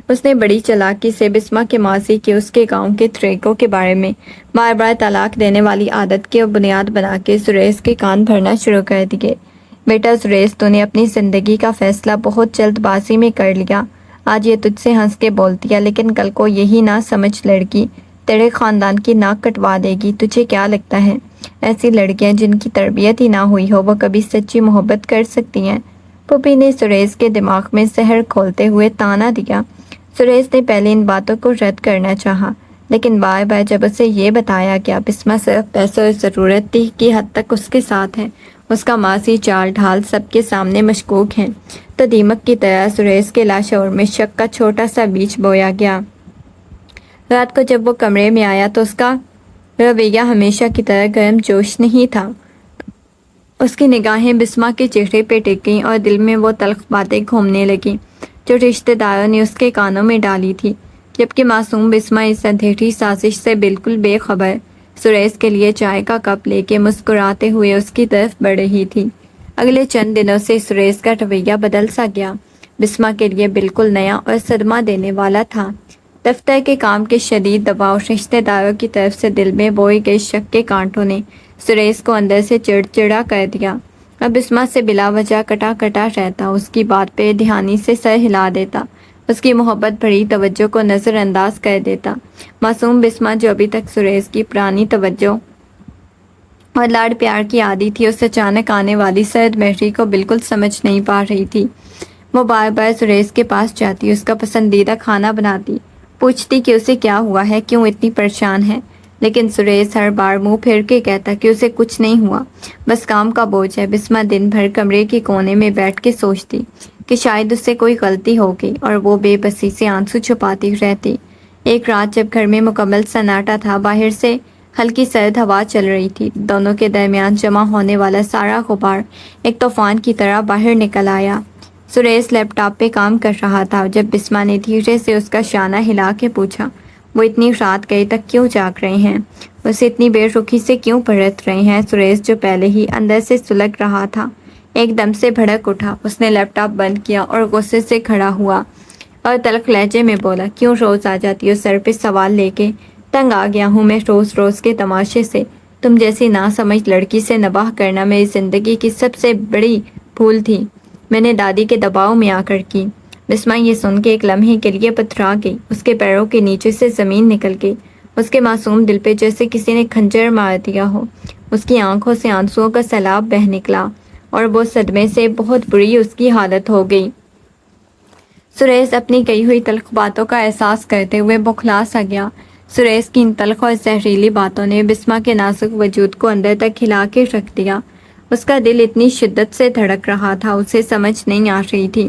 اس نے بڑی چالاکی سے بسما کے ماضی کے اس کے گاؤں کے طریقوں کے بارے میں بار بار طلاق دینے والی عادت کی بنیاد بنا کے سریش کے کان بھرنا شروع کر دیے۔ بیٹا سریش، تو نے اپنی زندگی کا فیصلہ بہت جلد بازی میں کر لیا، آج یہ تجھ سے ہنس کے بولتی ہے، لیکن کل کو یہی نہ سمجھ لڑکی تیرے خاندان کی ناک کٹوا دے گی۔ تجھے کیا لگتا ہے ایسی لڑکیاں جن کی تربیت ہی نہ ہوئی ہو وہ کبھی سچی محبت کر سکتی ہیں؟ پھوپھی نے سریش کے دماغ میں زہر کھولتے ہوئے تانا دیا۔ سریش نے پہلے ان باتوں کو رد کرنا چاہا، لیکن بار بار جب اسے یہ بتایا گیا بسما صرف پیسوں اور ضرورت کی حد تک اس کے ساتھ ہے، اس کا ماضی چال ڈھال سب کے سامنے مشکوک ہے، تو دیمک کی طرح سریش کے لاشعور میں شک کا چھوٹا سا بیج بویا گیا۔ رات کو جب وہ کمرے میں آیا تو اس کا رویہ ہمیشہ کی طرح گرم جوش نہیں تھا۔ اس کی نگاہیں بسما کے چہرے پہ ٹک گئیں اور دل میں وہ تلخ باتیں گھومنے لگیں جو رشتہ داروں نے اس کے کانوں میں ڈالی تھی، جبکہ معصوم بسما اس اندھیری سازش سے بالکل بے خبر سریش کے لیے چائے کا کپ لے کے مسکراتے ہوئے اس کی طرف بڑھ رہی تھی۔ اگلے چند دنوں سے سریش کا رویہ بدل سا گیا، بسما کے لیے بالکل نیا اور صدمہ دینے والا تھا۔ دفتر کے کام کے شدید دباؤ، رشتہ داروں کی طرف سے دل میں بوئے گئے شک کے کانٹوں نے سریش کو اندر سے چڑچڑا کر دیا۔ اب بسما سے بلا وجہ کٹا کٹا رہتا، اس کی بات پہ دھیانی سے سر ہلا دیتا، اس کی محبت بھری توجہ کو نظر انداز کر دیتا۔ معصوم بسما جو ابھی تک سریش کی پرانی توجہ اور لاڈ پیار کی عادی تھی، اس اچانک آنے والی سرد مہری کو بالکل سمجھ نہیں پا رہی تھی۔ وہ بار بار سریش کے پاس جاتی، اس کا پسندیدہ کھانا بناتی، پوچھتی کہ اسے کیا ہوا ہے، کیوں اتنی پریشان ہے، لیکن سریش ہر بار منہ پھیر کے کہتا کہ اسے کچھ نہیں ہوا، بس کام کا بوجھ ہے۔ بسما دن بھر کمرے کے کونے میں بیٹھ کے سوچتی کہ شاید اس سے کوئی غلطی ہو گئی، اور وہ بے بسی سے آنسو چھپاتی رہتی۔ ایک رات جب گھر میں مکمل سناٹا تھا، باہر سے ہلکی سرد ہوا چل رہی تھی، دونوں کے درمیان جمع ہونے والا سارا غبار ایک طوفان کی طرح باہر نکل آیا۔ سریش لیپ ٹاپ پہ کام کر رہا تھا جب بسما نے دھیرے سے اس کا شانہ ہلا کے پوچھا، وہ اتنی رات گئے تک کیوں جاگ رہے ہیں، اسے اتنی بے رخی سے کیوں پرت رہے ہیں؟ سریش جو پہلے ہی اندر سے سلگ رہا تھا ایک دم سے بھڑک اٹھا، اس نے لیپ ٹاپ بند کیا اور غصے سے کھڑا ہوا اور تلخ لہجے میں بولا، کیوں روز آ جاتی ہو سر پہ سوال لے کے؟ تنگ آ گیا ہوں میں روز روز کے تماشے سے، تم جیسی ناسمجھ لڑکی سے نباہ کرنا میری زندگی کی سب سے بڑی بھول تھی، میں نے دادی کے دباؤ میں آ کر کی۔ بسما یہ سن کے ایک لمحے کے لیے پتھرا گئی، اس کے پیروں کے نیچے سے زمین نکل گئی، اس کے معصوم دل پہ جیسے کسی نے کھنجر مار دیا ہو، اس کی آنکھوں سے آنسوؤں کا سیلاب بہہ نکلا اور وہ صدمے سے بہت بری اس کی حالت ہو گئی۔ سریش اپنی کہی ہوئی تلخ باتوں کا احساس کرتے ہوئے بوکھلا سا گیا۔ سریش کی ان تلخ اور زہریلی باتوں نے بسما کے نازک وجود کو اندر تک ہلا کے رکھ دیا۔ اس کا دل اتنی شدت سے دھڑک رہا تھا، اسے سمجھ نہیں آ رہی تھی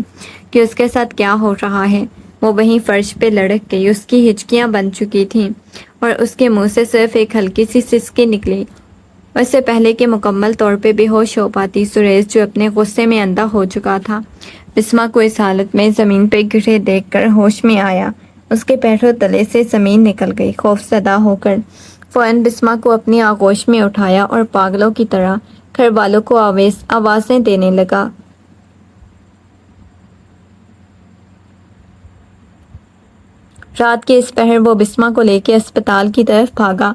کہ اس کے ساتھ کیا ہو رہا ہے۔ وہ وہیں فرش پہ لڑک گئی، اس کی ہچکیاں بن چکی تھیں اور اس کے منہ سے صرف ایک ہلکی سی سسکی نکلی، اس سے پہلے کہ مکمل طور پہ بے ہوش ہو پاتی۔ سریش جو اپنے غصے میں اندھا ہو چکا تھا، بسما کو اس حالت میں زمین پہ گرے دیکھ کر ہوش میں آیا، اس کے پیروں تلے سے زمین نکل گئی۔ خوف زدہ ہو کر فوراً بسما کو اپنی آغوش میں اٹھایا اور پاگلوں کی طرح گھر والوں کو آوازیں دینے لگا۔ رات کے اس پہر وہ بسما کو لے کے اسپتال کی طرف بھاگا۔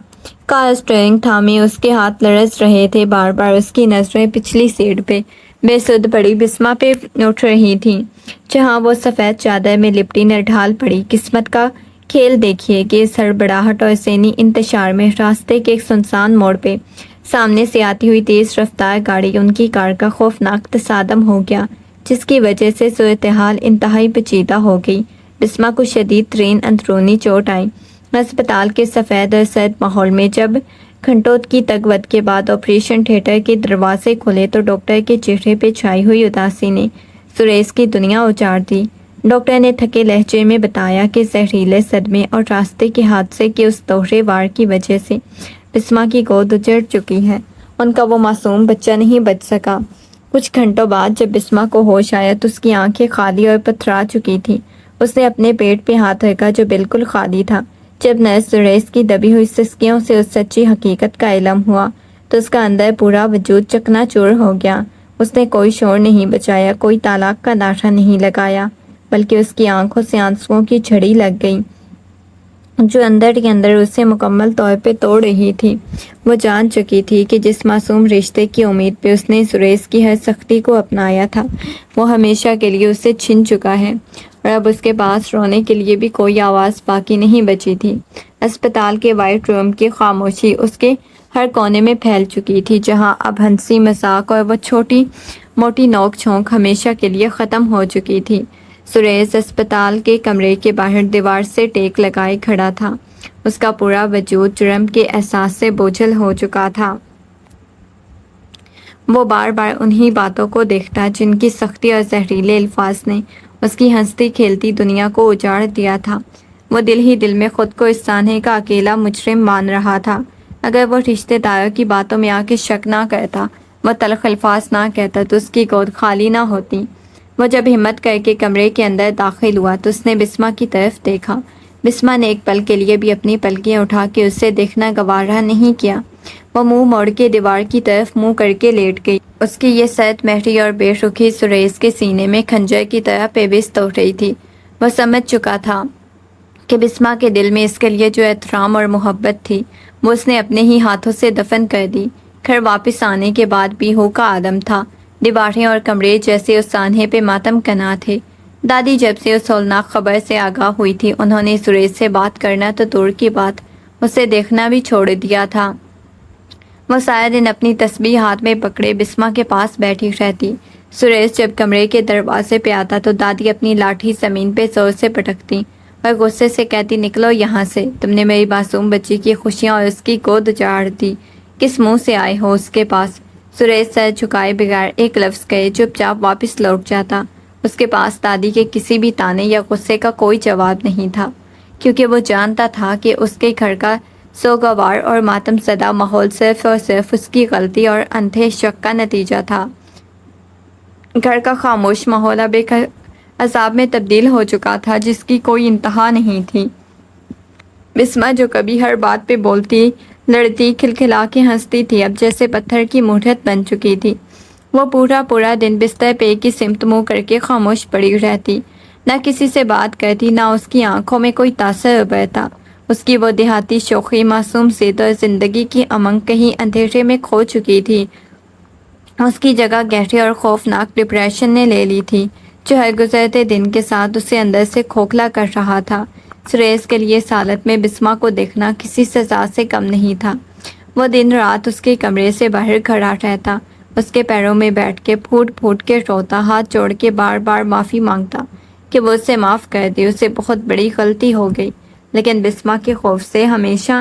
کار اسٹیئرنگ تھامے اس کے ہاتھ لرز رہے تھے، بار بار اس کی نظریں پچھلی سیٹ پہ بے سدھ پڑی بسما پہ اٹھ رہی تھیں، جہاں وہ سفید چادر میں لپٹی نڈھال پڑی۔ قسمت کا کھیل دیکھیے کہ اس ہڑبڑاہٹ اور ذہنی انتشار میں راستے کے ایک سنسان موڑ پہ سامنے سے آتی ہوئی تیز رفتار گاڑی ان کی کار کا خوفناک تصادم ہو گیا، جس کی وجہ سے صورتحال انتہائی پیچیدہ ہو گئی۔ بسما کو شدید ترین اندرونی چوٹ آئی۔ اسپتال کے سفید اور سرد ماحول میں جب گھنٹوں کی تگود کے بعد آپریشن تھیٹر کے دروازے کھلے تو ڈاکٹر کے چہرے پہ چھائی ہوئی اداسی نے سریش کی دنیا اجاڑ دی۔ ڈاکٹر نے تھکے لہجے میں بتایا کہ زہریلے صدمے اور راستے کے حادثے کے اس دوہرے وار کی وجہ سے بسما کی گود اجڑ چکی ہے، ان کا وہ معصوم بچہ نہیں بچ سکا۔ کچھ گھنٹوں بعد جب بسما کو ہوش آیا تو اس کی آنکھیں خالی اور پتھرا چکی تھیں۔ اس نے اپنے پیٹ پہ ہاتھ رکھا جو بالکل خالی تھا۔ جب نرس سریش کی دبی ہوئی سسکیوں سے اس سچی حقیقت کا علم ہوا تو اس کا اندر پورا وجود چکنا چور ہو گیا۔ اس نے کوئی شور نہیں بچایا، کوئی طلاق کا نعرہ نہیں لگایا، بلکہ اس کی آنکھوں سے آنسوؤں کی جھڑی لگ گئی جو اندر ہی اندر اسے مکمل طور پہ توڑ رہی تھی۔ وہ جان چکی تھی کہ جس معصوم رشتے کی امید پہ اس نے سریش کی ہر سختی کو اپنایا تھا، وہ ہمیشہ کے لیے اسے چھن چکا ہے، اور اب اس کے پاس رونے کے لیے بھی کوئی آواز باقی نہیں بچی تھی۔ اسپتال کے وائٹ روم کی خاموشی اس کے ہر کونے میں پھیل چکی تھی، جہاں اب ہنسی مذاق اور وہ چھوٹی موٹی نوک جھونک ہمیشہ کے لیے ختم ہو چکی تھی۔ سریش اسپتال کے کمرے کے باہر دیوار سے ٹیک لگائے کھڑا تھا، اس کا پورا وجود جرم کے احساس سے بوجھل ہو چکا تھا۔ وہ بار بار انہی باتوں کو دیکھتا جن کی سختی اور زہریلے الفاظ نے اس کی ہنستی کھیلتی دنیا کو اجاڑ دیا تھا۔ وہ دل ہی دل میں خود کو اس سانحے کا اکیلا مجرم مان رہا تھا۔ اگر وہ رشتے داروں کی باتوں میں آ کے شک نہ کرتا، وہ تلخ الفاظ نہ کہتا تو اس کی گود خالی نہ ہوتی۔ وہ جب ہمت کر کے کمرے کے اندر داخل ہوا تو اس نے بسمہ کی طرف دیکھا۔ بسمہ نے ایک پل کے لیے بھی اپنی پلکیں اٹھا کے اسے دیکھنا گوارا نہیں کیا۔ وہ منہ موڑ کے دیوار کی طرف منہ کر کے لیٹ گئی۔ اس کی یہ سرد مہری اور بے رخی سریش کے سینے میں خنجر کی طرح پیوست ہو رہی تھی۔ وہ سمجھ چکا تھا کہ بسمہ کے دل میں اس کے لیے جو احترام اور محبت تھی وہ اس نے اپنے ہی ہاتھوں سے دفن کر دی۔ گھر واپس آنے کے بعد بھی ہو کا عدم تھا۔ دیواریں اور کمرے جیسے اس سانحے پہ ماتم کنا تھے۔ دادی جب سے اس ہولناک خبر سے آگاہ ہوئی تھی انہوں نے سریش سے بات کرنا تو دور کی بات اسے دیکھنا بھی چھوڑ دیا تھا۔ وہ سارا دن اپنی تسبیح ہاتھ میں پکڑے بسمہ کے پاس بیٹھی رہتی۔ سریش جب کمرے کے دروازے پہ آتا تو دادی اپنی لاٹھی زمین پہ زور سے پٹکتی اور غصے سے کہتی، نکلو یہاں سے، تم نے میری معصوم بچی کی خوشیاں اور اس کی گود اجاڑ دی، کس منہ سے آئے ہو اس کے پاس؟ سریش سر جھکائے بغیر ایک لفظ کہے چپ چاپ واپس لوٹ جاتا۔ اس کے پاس دادی کے کسی بھی طعنے یا غصے کا کوئی جواب نہیں تھا، کیونکہ وہ جانتا تھا کہ اس کے گھر کا سوگوار اور ماتم زدہ ماحول صرف اور صرف اس کی غلطی اور اندھے شک کا نتیجہ تھا۔ گھر کا خاموش ماحول اب ایک عذاب میں تبدیل ہو چکا تھا جس کی کوئی انتہا نہیں تھی۔ بسمہ جو کبھی ہر بات پہ بولتی، لڑتی، کھلکھلا کے ہنستی تھی، اب جیسے پتھر کی مورت بن چکی تھی۔ وہ پورا دن بستر پہ ایک ہی سمت منہ کر کے خاموش پڑی رہتی، نہ کسی سے بات کرتی، نہ اس کی آنکھوں میں کوئی تاثر ابھرتا۔ اس کی وہ دیہاتی شوخی، معصوم ضد اور زندگی کی امنگ کہیں اندھیرے میں کھو چکی تھی۔ اس کی جگہ گہرے اور خوفناک ڈپریشن نے لے لی تھی جو ہر گزرتے دن کے ساتھ اسے اندر سے کھوکھلا کر رہا تھا۔ سریش کے لیے اس حالت میں بسمہ کو دیکھنا کسی سزا سے کم نہیں تھا۔ وہ دن رات اس کے کمرے سے باہر کھڑا رہتا، اس کے پیروں میں بیٹھ کے پھوٹ پھوٹ کے روتا، ہاتھ جوڑ کے بار بار معافی مانگتا کہ وہ اسے معاف کر دے، اسے بہت بڑی غلطی ہو گئی۔ لیکن بسمہ کے خوف سے ہمیشہ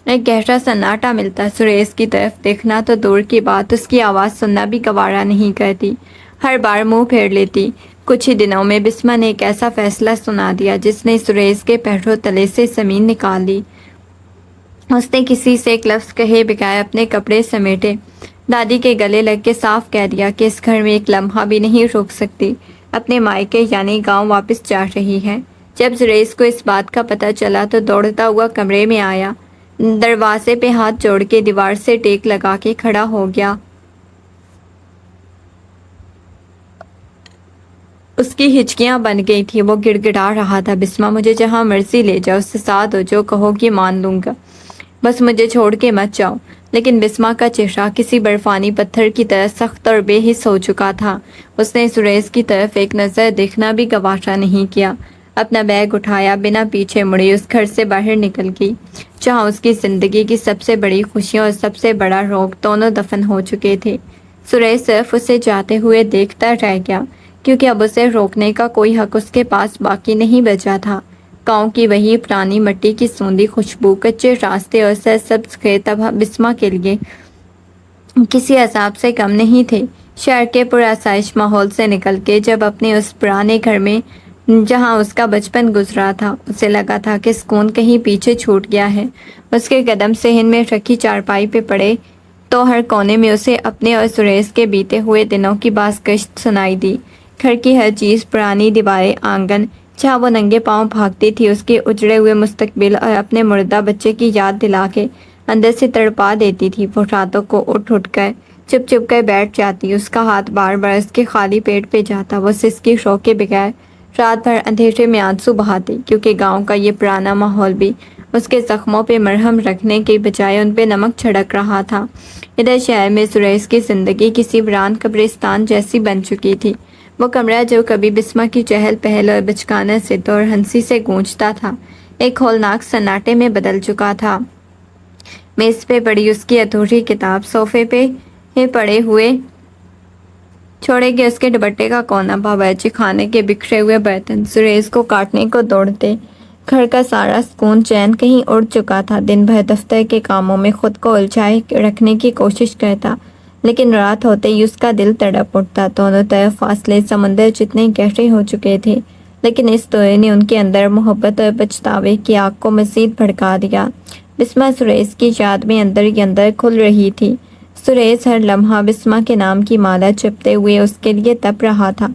ایک گہرا سناٹا ملتا۔ سریش کی طرف دیکھنا تو دور کی بات، اس کی آواز سننا بھی گوارا نہیں کرتی، ہر بار منہ پھیر لیتی۔ کچھ ہی دنوں میں بسمہ نے ایک ایسا فیصلہ سنا دیا جس نے سریش کے پیروں تلے سے زمین نکال دی۔ اس نے کسی سے ایک لفظ کہے بغیر اپنے کپڑے سمیٹے دادی کے گلے لگ کے صاف کہہ دیا کہ اس گھر میں ایک لمحہ بھی نہیں رک سکتی، اپنے مائکے یعنی گاؤں واپس جا رہی ہے۔ جب سریش کو اس بات کا پتہ چلا تو دوڑتا ہوا کمرے میں آیا، دروازے پہ ہاتھ جوڑ کے دیوار سے ٹیک لگا کے کھڑا ہو گیا۔ اس کی ہچکیاں بن گئی تھی، وہ گڑ گڑا رہا تھا، بسمہ مجھے جہاں مرضی لے جاؤ، اس سے ساتھ ہو، جو کہو گی مان لوں گا، بس مجھے چھوڑ کے مت جاؤ۔ لیکن بسمہ کا چہرہ کسی برفانی پتھر کی طرح سخت اور بے حس ہو چکا تھا۔ اس نے سریش کی طرف ایک نظر دیکھنا بھی گوارا نہیں کیا، اپنا بیگ اٹھایا، بنا پیچھے مڑی اس گھر سے باہر نکل گئی جہاں اس کی زندگی کی سب سے بڑی خوشیاں اور سب سے بڑا روگ دونوں دفن ہو چکے تھے۔ سریش صرف اسے جاتے ہوئے دیکھتا رہ گیا کیونکہ اب اسے روکنے کا کوئی حق اس کے پاس باقی نہیں بچا تھا۔ گاؤں کی وہی پرانی مٹی کی سوندھی خوشبو، کچے راستے اور سرسبز کھیت اب بسمہ کے لیے کسی عذاب سے کم نہیں تھے۔ شہر کے پرآسائش ماحول سے نکل کے جب اپنے اس پرانے گھر میں جہاں اس کا بچپن گزرا تھا، اسے لگا تھا کہ سکون کہیں پیچھے چھوٹ گیا ہے۔ اس کے قدم صحن میں رکھی چارپائی پہ پڑے تو ہر کونے میں اسے اپنے اور سریش کے بیتے ہوئے دنوں کی باز گشت سنائی دی۔ گھر کی ہر چیز، پرانی دیواریں، آنگن جہاں وہ ننگے پاؤں بھاگتی تھی، اس کے اجڑے ہوئے مستقبل اور اپنے مردہ بچے کی یاد دلا کے اندر سے تڑپا دیتی تھی۔ وہ راتوں کو اٹھ کر چپ چپ کر بیٹھ جاتی، اس کا ہاتھ بار بار اس کے خالی پیٹ پہ جاتا، وہ سسکی رو کے بغیر رات بھر اندھیرے میں آنسو بہاتی، کیونکہ گاؤں کا یہ پرانا ماحول بھی اس کے زخموں پہ مرہم رکھنے کے بجائے ان پہ نمک چھڑک رہا تھا۔ ادھر شہر میں سریش کی زندگی کسی ویران قبرستان جیسی بن چکی تھی۔ وہ کمرہ جو کبھی بسمہ کی چہل پہل اور بچکانہ ضد اور ہنسی سے گونجتا تھا، ایک ہولناک سناٹے میں بدل چکا تھا۔ میز پہ پڑی اس کی ادھوری کتاب، صوفے پہ پڑے ہوئے چھوڑے گئے اس کے دوپٹے کا کونا، باورچی خانے کے بکھرے ہوئے برتن، سریش کو کاٹنے کو دوڑتے گھر کا سارا سکون چین کہیں اڑ چکا تھا۔ دن بھر دفتر کے کاموں میں خود کو الجھائے رکھنے کی کوشش کرتا، لیکن رات ہوتے ہی اس کا دل تڑپ اٹھتا۔ دونوں طرف فاصلے سمندر جتنے گہرے ہو چکے تھے، لیکن اس دورے نے ان کے اندر محبت اور پچھتاوے کی آگ کو مزید بھڑکا دیا۔ بسما سریش کی یاد میں اندر ہی اندر کھل رہی تھی۔ سریش ہر لمحہ بسما کے نام کی مالا جپتے ہوئے اس کے لیے تپ رہا تھا۔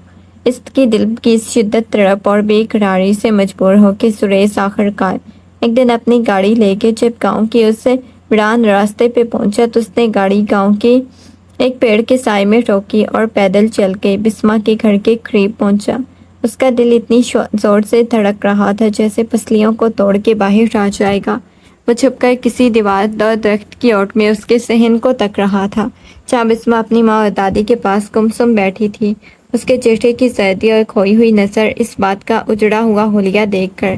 اس کی دل کی شدت تڑپ اور بے قراری سے مجبور ہو کے سریش آخر کار ایک دن اپنی گاڑی لے کے جب گاؤں کے اس ویران راستے پہ پہنچا تو اس نے گاڑی گاؤں کے ایک پیڑ کے سائے میں روکی اور پیدل چل کے بسما کے گھر کے قریب پہنچا۔ اس کا دل اتنی زور سے دھڑک رہا تھا جیسے پسلیوں کو توڑ کے باہر آ جائے گا۔ وہ چھپ کر کسی دیوار اور درخت کی اوٹ میں اس کے صحن کو تک رہا تھا، جہاں بسما اپنی ماں اور دادی کے پاس گمسم بیٹھی تھی۔ اس کے چہرے کی سردی اور کھوئی ہوئی نظر، اس بات کا اجڑا ہوا حلیہ دیکھ کر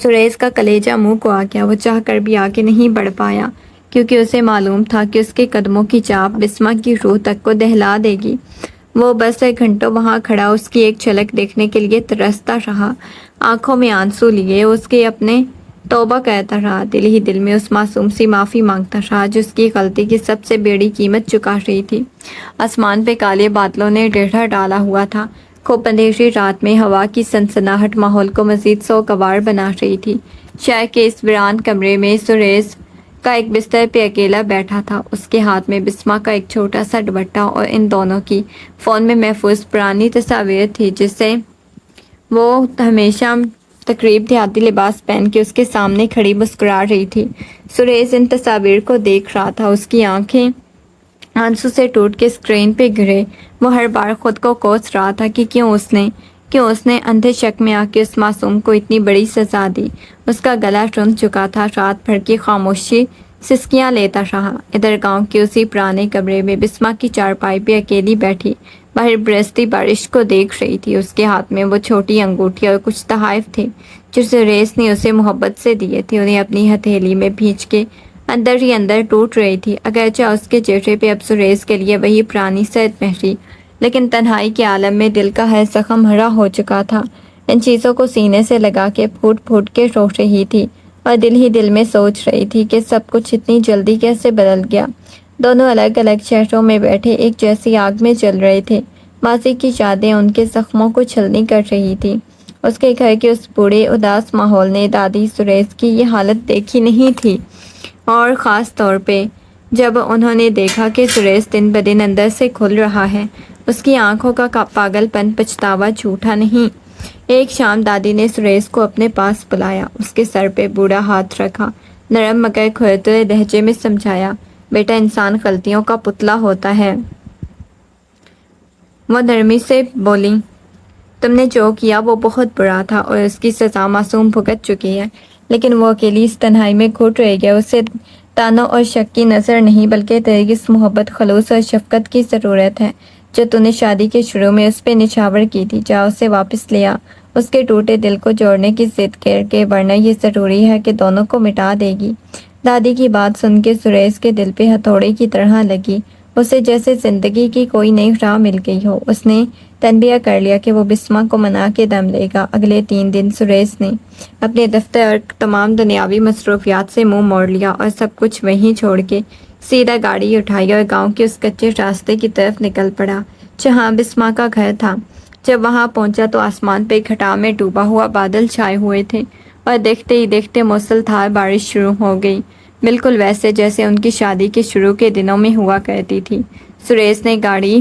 سریش کا کلیجہ منہ کو آ گیا۔ وہ چاہ کر بھی آگے نہیں بڑھ پایا، کیونکہ اسے معلوم تھا کہ اس کے قدموں کی چاپ بسما کی روح تک کو دہلا دے گی۔ وہ بس گھنٹوں وہاں کھڑا اس کی ایک جھلک دیکھنے کے لیے ترستا رہا، آنکھوں میں آنسو لیے اس کے اپنے توبہ کہتا رہا، دل ہی دل میں اس معصوم سی معافی مانگتا رہا جو اس کی غلطی کی سب سے بڑی قیمت چکا رہی تھی۔ آسمان پہ کالے بادلوں نے ڈیرہ ڈالا ہوا تھا۔ خوب اندھیری رات میں ہوا کی سنسناہٹ ماحول کو مزید سوگوار بنا رہی تھی۔ شہر کے اس ویران کمرے میں سریش کا ایک بستر پہ اکیلا بیٹھا تھا۔ اس کے ہاتھ میں بسما کا ایک چھوٹا سا دوپٹہ اور ان دونوں کی فون میں محفوظ پرانی تصاویر تھی جسے وہ ہمیشہ تقریب دیہاتی لباس پہن کے اس کے سامنے کھڑی مسکرا رہی تھی۔ سریش ان تصاویر کو دیکھ رہا تھا، اس کی آنکھیں آنسو سے ٹوٹ کے اسکرین پہ گرے۔ وہ ہر بار خود کو کوس رہا تھا کہ کیوں اس نے اندھے شک میں آ کے اس معصوم کو اتنی بڑی سزا دی۔ اس کا گلا سن چکا تھا، رات بھر کی خاموشی سسکیاں لیتا رہا۔ ادھر گاؤں کے اسی پرانے کمرے میں بسما کی چارپائی پہ اکیلی بیٹھی باہر برستی بارش کو دیکھ رہی تھی۔ اس کے ہاتھ میں وہ چھوٹی انگوٹھی اور کچھ تحائف تھے جو سریش نے اسے محبت سے دیے تھے، انہیں اپنی ہتھیلی میں بھینچ کے اندر ہی اندر ٹوٹ رہی تھی۔ اگرچہ اس کے چہرے پہ اب سریش کے لیے وہی پرانی سرد مہری، لیکن تنہائی کے عالم میں دل کا ہر زخم ہرا ہو چکا تھا۔ ان چیزوں کو سینے سے لگا کے پھوٹ پھوٹ کے رو رہی تھی اور دل ہی دل میں سوچ رہی تھی کہ سب کچھ اتنی جلدی کیسے بدل گیا۔ دونوں الگ الگ شہروں میں بیٹھے ایک جیسی آگ میں جل رہے تھے۔ ماضی کی یادیں ان کے زخموں کو چھلنی کر رہی تھی۔ اس کے گھر کے اس بوڑھے اداس ماحول نے دادی سریش کی یہ حالت دیکھی نہیں تھی، اور خاص طور پہ جب انہوں نے دیکھا کہ سریش دن بدن اندر سے کھل رہا ہے۔ اس کی آنکھوں کا پاگل پن پچھتاوا جھوٹا نہیں۔ ایک شام دادی نے سریش کو اپنے پاس بلایا، اس کے سر پہ بوڑھا ہاتھ رکھا، نرم مگر کھوردے لہجے میں سمجھایا، بیٹا انسان غلطیوں کا پتلا ہوتا ہے۔ وہ نرمی سے بولی، تم نے جو کیا وہ بہت برا تھا اور اس کی سزا معصوم بھگت چکی ہے، لیکن وہ اکیلی اس تنہائی میں گھٹ رہ گیا۔ اسے تانوں اور شک کی نظر نہیں بلکہ تیری اس محبت، خلوص اور شفقت کی ضرورت ہے جو تو نے شادی کے شروع میں اس پہ نچھاور کی تھی۔ جا اسے واپس لیا، اس کے ٹوٹے دل کو جوڑنے کی ضد کر کے، ورنہ یہ ضروری ہے کہ دونوں کو مٹا دے گی۔ دادی کی بات سن کے سریش کے دل پہ ہتھوڑے کی طرح لگی، اسے جیسے زندگی کی کوئی نئی راہ مل گئی ہو۔ اس نے تنبیہ کر لیا کہ وہ بسما کو منا کے دم لے گا۔ اگلے 3 دن سریش نے اپنے دفتر اور تمام دنیاوی مصروفیات سے منہ موڑ لیا اور سب کچھ وہیں چھوڑ کے سیدھا گاڑی اٹھائی اور گاؤں کے اس کچے راستے کی طرف نکل پڑا جہاں بسما کا گھر تھا۔ جب وہاں پہنچا تو آسمان پہ گھٹا میں ڈوبا ہوا بادل چھائے ہوئے تھے اور دیکھتے ہی دیکھتے موسلادھار بارش شروع ہو گئی، بالکل ویسے جیسے ان کی شادی کے شروع کے دنوں میں ہوا کرتی تھی۔ سریش نے گاڑی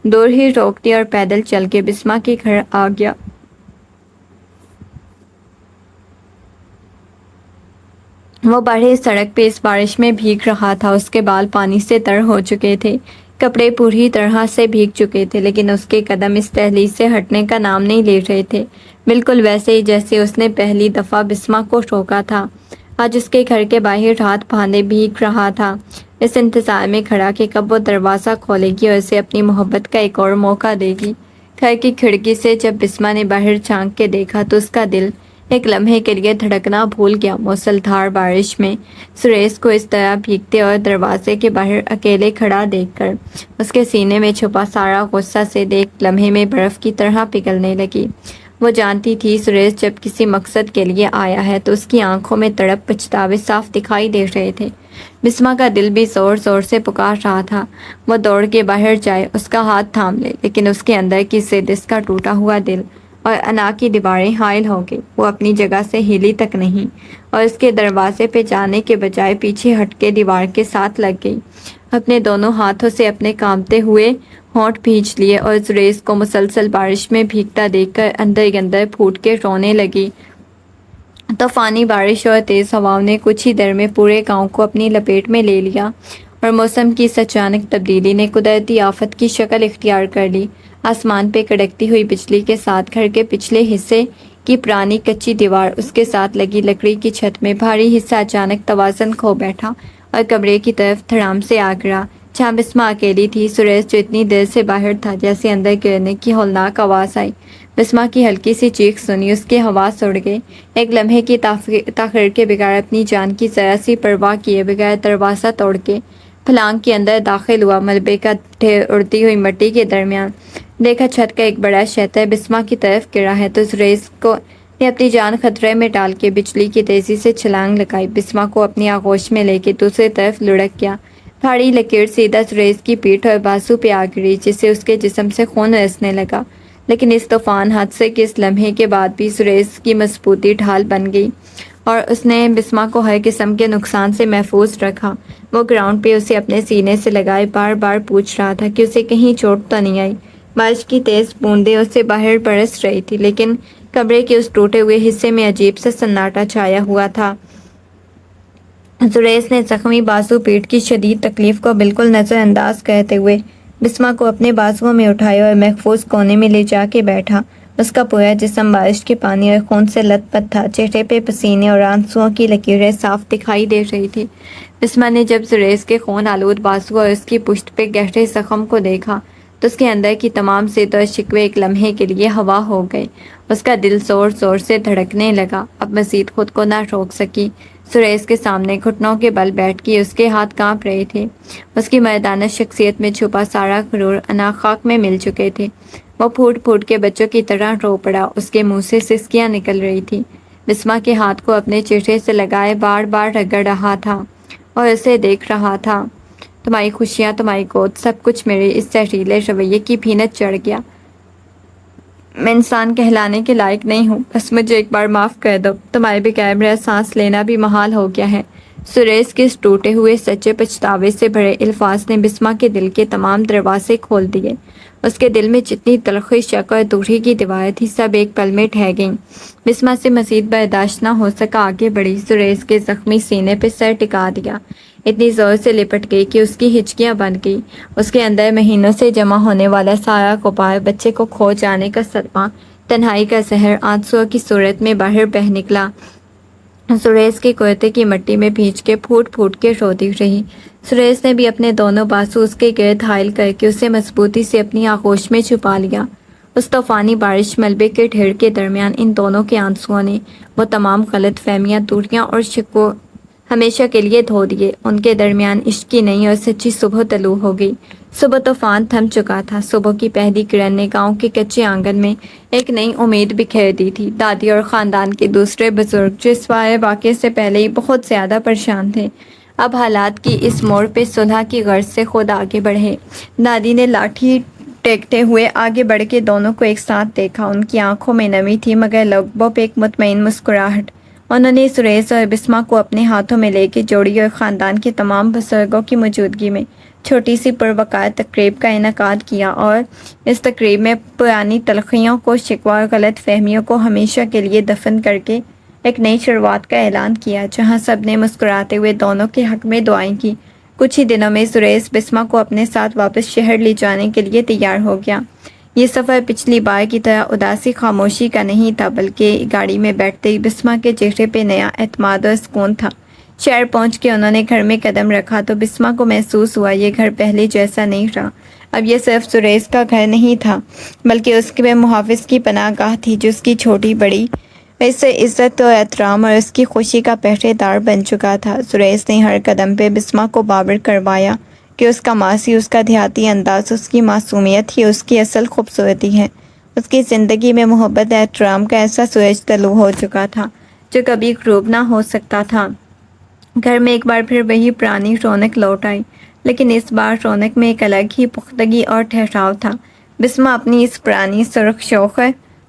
دور ہی روک دی اور پیدل چل کے بسما کے گھر آ گیا۔ وہ بڑھے سڑک پہ اس بارش میں بھیگ رہا تھا، اس کے بال پانی سے تر ہو چکے تھے، کپڑے پوری طرح سے بھیگ چکے تھے، لیکن اس کے قدم اس دہلیز سے ہٹنے کا نام نہیں لے رہے تھے، بالکل ویسے ہی جیسے اس نے پہلی دفعہ بسما کو ٹھوکا تھا۔ آج اس کے گھر کے باہر ہاتھ باندھے بھیگ رہا تھا، اس انتظار میں کھڑا کہ کب وہ دروازہ کھولے گی اور اسے اپنی محبت کا ایک اور موقع دے گی۔ گھر کی کھڑکی سے جب بسما نے باہر جھانک کے دیکھا تو اس کا دل ایک لمحے کے لیے دھڑکنا بھول گیا۔ موسلادھار بارش میں سریش کو اس طرح بھیگتے اور دروازے کے باہر اکیلے کھڑا دیکھ کر اس کے سینے میں چھپا سارا غصہ سے ایک لمحے میں برف کی طرح پگھلنے لگی۔ وہ جانتی تھی سریش جب کسی مقصد کے لیے آیا ہے تو اس کی آنکھوں میں تڑپ پچھتاوے صاف دکھائی دے رہے تھے۔ بسمہ کا دل بھی زور زور سے پکار رہا تھا، وہ دوڑ کے باہر جائے، اس کا ہاتھ تھام لے، لیکن اس کے اندر کی ضد، اس کا ٹوٹا ہوا دل اور انا کی دیواریں حائل ہو گئی۔ وہ اپنی جگہ سے ہلی تک نہیں اور اس کے دروازے پہ جانے کے بجائے پیچھے ہٹ کے دیوار کے ساتھ لگ گئی، اپنے دونوں ہاتھوں سے اپنے کانپتے ہوئے ہونٹ بھینچ لیے اور سریش کو مسلسل بارش میں بھیگتا دیکھ کر اندر ہی اندر پھوٹ کے رونے لگی۔ طوفانی بارش اور تیز ہواؤں نے کچھ ہی دیر میں پورے گاؤں کو اپنی لپیٹ میں لے لیا اور موسم کی اس اچانک تبدیلی نے قدرتی آفت کی شکل اختیار کر لی۔ آسمان پہ کڑکتی ہوئی بجلی کے ساتھ گھر کے پچھلے حصے کی پرانی کچی دیوار، اس کے ساتھ لگی لکڑی کی چھت میں بھاری حصہ اچانک توازن کھو بیٹھا اور کمرے کی طرف دھڑام سے آ گرا جہاں بسمہ اکیلی تھی۔ سریش جو اتنی دیر سے باہر تھا، جیسے اندر گرنے کی ہولناک آواز آئی، بسمہ کی ہلکی سی چیخ سنی، اس کے حواس اڑ گئے۔ ایک لمحے کی تاخیر کے بغیر، اپنی جان کی ذرا سی پرواہ کیے بغیر دروازہ توڑ کے پھلانگ کے اندر داخل ہوا۔ ملبے کا ڈھیر اڑتی ہوئی مٹی کے درمیان دیکھا چھت کا ایک بڑا شٹر بسمہ کی طرف گرا ہے تو سریش نے اپنی جان خطرے میں ڈال کے بجلی کی تیزی سے چھلانگ لگائی، بسمہ کو اپنی آغوش میں لے کے دوسری طرف لڑک گیا۔ بھاری لکیر سیدھا سریش کی پیٹھ اور بازو پہ آ گری جس سے اس کے جسم سے خون رسنے لگا، لیکن اس طوفان حادثے کے اس لمحے کے بعد بھی سریش کی مضبوطی ڈھال بن گئی اور اس نے بسمہ کو ہر قسم کے نقصان سے محفوظ رکھا۔ وہ گراؤنڈ پہ اسے اپنے سینے سے لگائے بار بار پوچھ رہا تھا کہ اسے کہیں چوٹ تو نہیں آئی۔ بارش کی تیز بوندیں اس سے باہر برس رہی تھی، لیکن کمرے کے اس ٹوٹے ہوئے حصے میں عجیب سا سناٹا چھایا ہوا تھا۔ سریش نے زخمی بازو پیٹھ کی شدید تکلیف کو بالکل نظر انداز کرتے ہوئے بسمہ کو اپنے بازوؤں میں اٹھایا اور محفوظ کونے میں لے جا کے بیٹھا۔ اس کا پورا جسم بارش کے پانی اور خون سے لت پت تھا، چہرے پہ پسینے اور آنسوؤں کی لکیریں صاف دکھائی دے رہی تھی۔ بسمہ نے جب سریش کے خون آلود بازو اور اس کی پشت پہ گہرے زخم کو دیکھا تو اس کے اندر کی تمام ضد اور شکوے ایک لمحے کے لیے ہوا ہو گئے۔ اس کا دل زور زور سے دھڑکنے لگا، اب مزید خود کو نہ روک سکی۔ سریش کے سامنے گھٹنوں کے بل بیٹھ کے اس کے ہاتھ کانپ رہے تھے، اس کی مردانہ شخصیت میں چھپا سارا غرور انا خاک میں مل چکے تھے۔ وہ پھوٹ پھوٹ کے بچوں کی طرح رو پڑا، اس کے منہ سے سسکیاں نکل رہی تھی۔ بسمہ کے ہاتھ کو اپنے چہرے سے لگائے بار بار رگڑ رہا تھا اور اسے دیکھ رہا تھا۔ تمہاری خوشیاں، تمہاری گود، سب کچھ میرے اس زہریلے رویے کی بھینت چڑھ گیا۔ میں انسان کہلانے کے لائق نہیں ہوں، بس مجھے ایک بار معاف کر دو، تمہارے بغیر میرا سانس لینا بھی محال ہو گیا ہے۔ سریش کے اس ٹوٹے ہوئے سچے پچھتاوے سے بھرے الفاظ نے بسمہ کے دل کے تمام دروازے کھول دیے۔ اس کے دل میں جتنی تلخی، شک اور دوری کی دیواریں تھی، سب ایک پل میں ڈھہ گئیں۔ بسمہ سے مزید برداشت نہ ہو سکا، آگے بڑھی، سریش کے زخمی سینے پہ سر ٹکا دیا، اتنی زور سے لپٹ گئی کہ اس کی ہچکیاں بن گئی۔ اس کے اندر مہینوں سے جمع ہونے والا سارا غبار، بچے کو کھو جانے کا صدمہ، تنہائی کا زہر آنسوؤں کی صورت میں باہر بہہ نکلا۔ سریش کے کرتے کی مٹی میں بھیج کے پھوٹ پھوٹ کے روتی رہی۔ سریش نے بھی اپنے دونوں بازو اس کے گرد حائل کر کے اسے مضبوطی سے اپنی آغوش میں چھپا لیا۔ اس طوفانی بارش ملبے کے ڈھیر کے درمیان ان دونوں کے آنسوؤں نے وہ تمام غلط فہمیاں، دوریاں اور شکوے ہمیشہ کے لیے دھو دیے۔ ان کے درمیان عشق کی نئی اور سچی صبح طلوع ہو گئی۔ صبح طوفان تھم چکا تھا، صبح کی پہلی کرن نے گاؤں کے کچے آنگن میں ایک نئی امید بکھیر دی تھی۔ دادی اور خاندان کے دوسرے بزرگ جو اس سارے واقعے سے پہلے ہی بہت زیادہ پریشان تھے، اب حالات کی اس موڑ پہ صلح کی غرض سے خود آگے بڑھے۔ دادی نے لاٹھی ٹیکتے ہوئے آگے بڑھ کے دونوں کو ایک ساتھ دیکھا، ان کی آنکھوں میں نمی تھی مگر لبوں پہ ایک مطمئن مسکراہٹ۔ انہوں نے سریش اور بسمہ کو اپنے ہاتھوں میں لے کے جوڑی اور خاندان کے تمام بزرگوں کی موجودگی میں چھوٹی سی پروقار تقریب کا انعقاد کیا اور اس تقریب میں پرانی تلخیوں کو، شکوہ اور غلط فہمیوں کو ہمیشہ کے لیے دفن کر کے ایک نئی شروعات کا اعلان کیا، جہاں سب نے مسکراتے ہوئے دونوں کے حق میں دعائیں کی۔ کچھ ہی دنوں میں سریش بسمہ کو اپنے ساتھ واپس شہر لے جانے کے لیے تیار ہو گیا۔ یہ سفر پچھلی بار کی طرح اداسی خاموشی کا نہیں تھا، بلکہ گاڑی میں بیٹھتے ہی بسمہ کے چہرے پہ نیا اعتماد اور سکون تھا۔ شہر پہنچ کے انہوں نے گھر میں قدم رکھا تو بسمہ کو محسوس ہوا یہ گھر پہلے جیسا نہیں رہا۔ اب یہ صرف سریش کا گھر نہیں تھا، بلکہ اس کے محافظ کی پناہ گاہ تھی جو اس کی چھوٹی بڑی اس سے عزت و احترام اور اس کی خوشی کا پہرے دار بن چکا تھا۔ سریش نے ہر قدم پہ بسمہ کو باور کروایا کہ اس کا ماضی، اس کا دیہاتی انداز، اس کی معصومیت ہی اس کی اصل خوبصورتی ہے۔ اس کی زندگی میں محبت احترام کا ایسا سورج طلوع ہو چکا تھا جو کبھی غروب نہ ہو سکتا تھا۔ گھر میں ایک بار پھر وہی پرانی رونق لوٹ آئی، لیکن اس بار رونق میں ایک الگ ہی پختگی اور ٹھہراؤ تھا۔ بسمہ اپنی اس پرانی سرخ شوق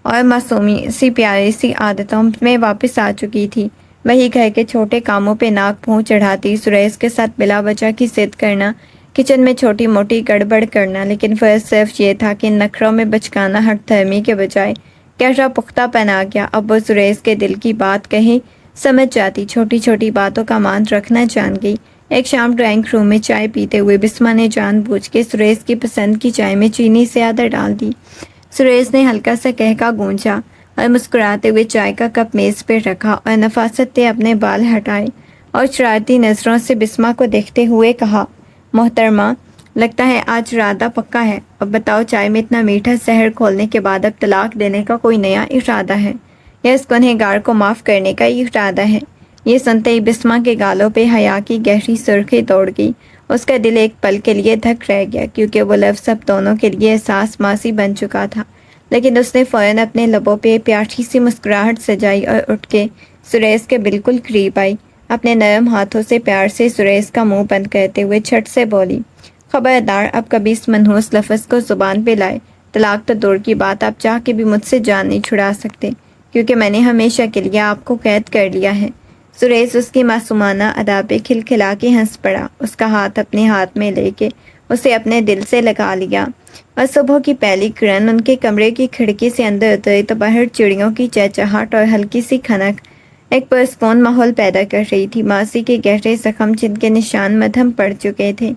اور معصومی سی پیاری سی عادتوں میں واپس آ چکی تھی۔ وہی گھر کے چھوٹے کاموں پہ ناک پھونک چڑھاتی، سریش کے ساتھ بلا وجہ کی ضد کرنا، کچن میں چھوٹی موٹی گڑبڑ کرنا، لیکن فرض صرف یہ تھا کہ ان نخروں میں بچکانہ ہٹ دھرمی کے بجائے گہرا پختہ پن آ گیا۔ اب وہ سریش کے دل کی بات کہیں سمجھ جاتی، چھوٹی چھوٹی باتوں کا مان رکھنا جان گئی۔ ایک شام ڈرائنگ روم میں چائے پیتے ہوئے بسمہ نے جان بوجھ کے سریش کی پسند کی چائے میں چینی زیادہ ڈال دی۔ سریش نے ہلکا سا قہقہ گونجا اور مسکراتے ہوئے چائے کا کپ میز پہ رکھا اور نفاست سے اپنے بال ہٹائے اور شرارتی نظروں سے بسمہ کو دیکھتے ہوئے کہا، محترمہ، لگتا ہے آج ارادہ پکا ہے۔ اب بتاؤ، چائے میں اتنا میٹھا زہر کھولنے کے بعد اب طلاق دینے کا کوئی نیا ارادہ ہے یا اس گنہگار کو معاف کرنے کا ارادہ ہے؟ یہ سنتے ہی بسمہ کے گالوں پہ حیا کی گہری سرخی دوڑ گئی۔ اس کا دل ایک پل کے لیے دھک رہ گیا، کیونکہ وہ لفظ اب دونوں کے لیے احساس ماضی بن چکا تھا۔ لیکن اس نے فوراً اپنے لبوں پہ پیاسی سی مسکراہٹ سجائی اور اٹھ کے سریش کے بالکل قریب آئی۔ اپنے نرم ہاتھوں سے پیار سے سریش کا منہ بند کرتے ہوئے جھٹ سے بولی، خبردار اب کبھی اس منحوس لفظ کو زبان پہ لائے۔ طلاق تو دور کی بات، آپ چاہ کے بھی مجھ سے جان نہیں چھڑا سکتے، کیونکہ میں نے ہمیشہ کے لیے آپ کو قید کر لیا ہے۔ سریش اس کی معصومانہ ادا پہ کھلکھلا کے ہنس پڑا، اس کا ہاتھ اپنے ہاتھ میں لے کے اسے اپنے دل سے لگا لیا، اور صبح کی پہلی کرن ان کے کمرے کی کھڑکی سے اندر اتری تو باہر چڑیوں کی چہچہاہٹ اور ہلکی سی کھنک ایک پرسکون ماحول پیدا کر رہی تھی۔ ماضی کے گہرے زخم جن کے نشان مدھم پڑ چکے تھے،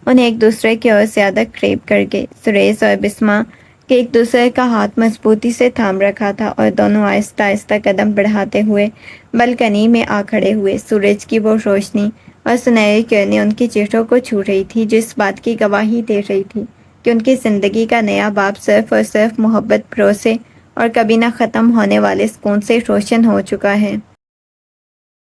انہیں ایک دوسرے کی اور زیادہ قریب کر گئے۔ سریش اور بسمہ کے ایک دوسرے کا ہاتھ مضبوطی سے تھام رکھا تھا اور دونوں آہستہ آہستہ قدم بڑھاتے ہوئے بالکنی میں آ کھڑے ہوئے۔ سورج کی وہ روشنی اور سنہری کرنیں ان کے چہروں کو چھو رہی تھی، جو اس بات کی گواہی دے رہی تھی کہ ان کی زندگی کا نیا باب صرف اور صرف محبت، بھروسے اور کبھی نہ ختم ہونے والے سکون سے روشن ہو چکا ہے۔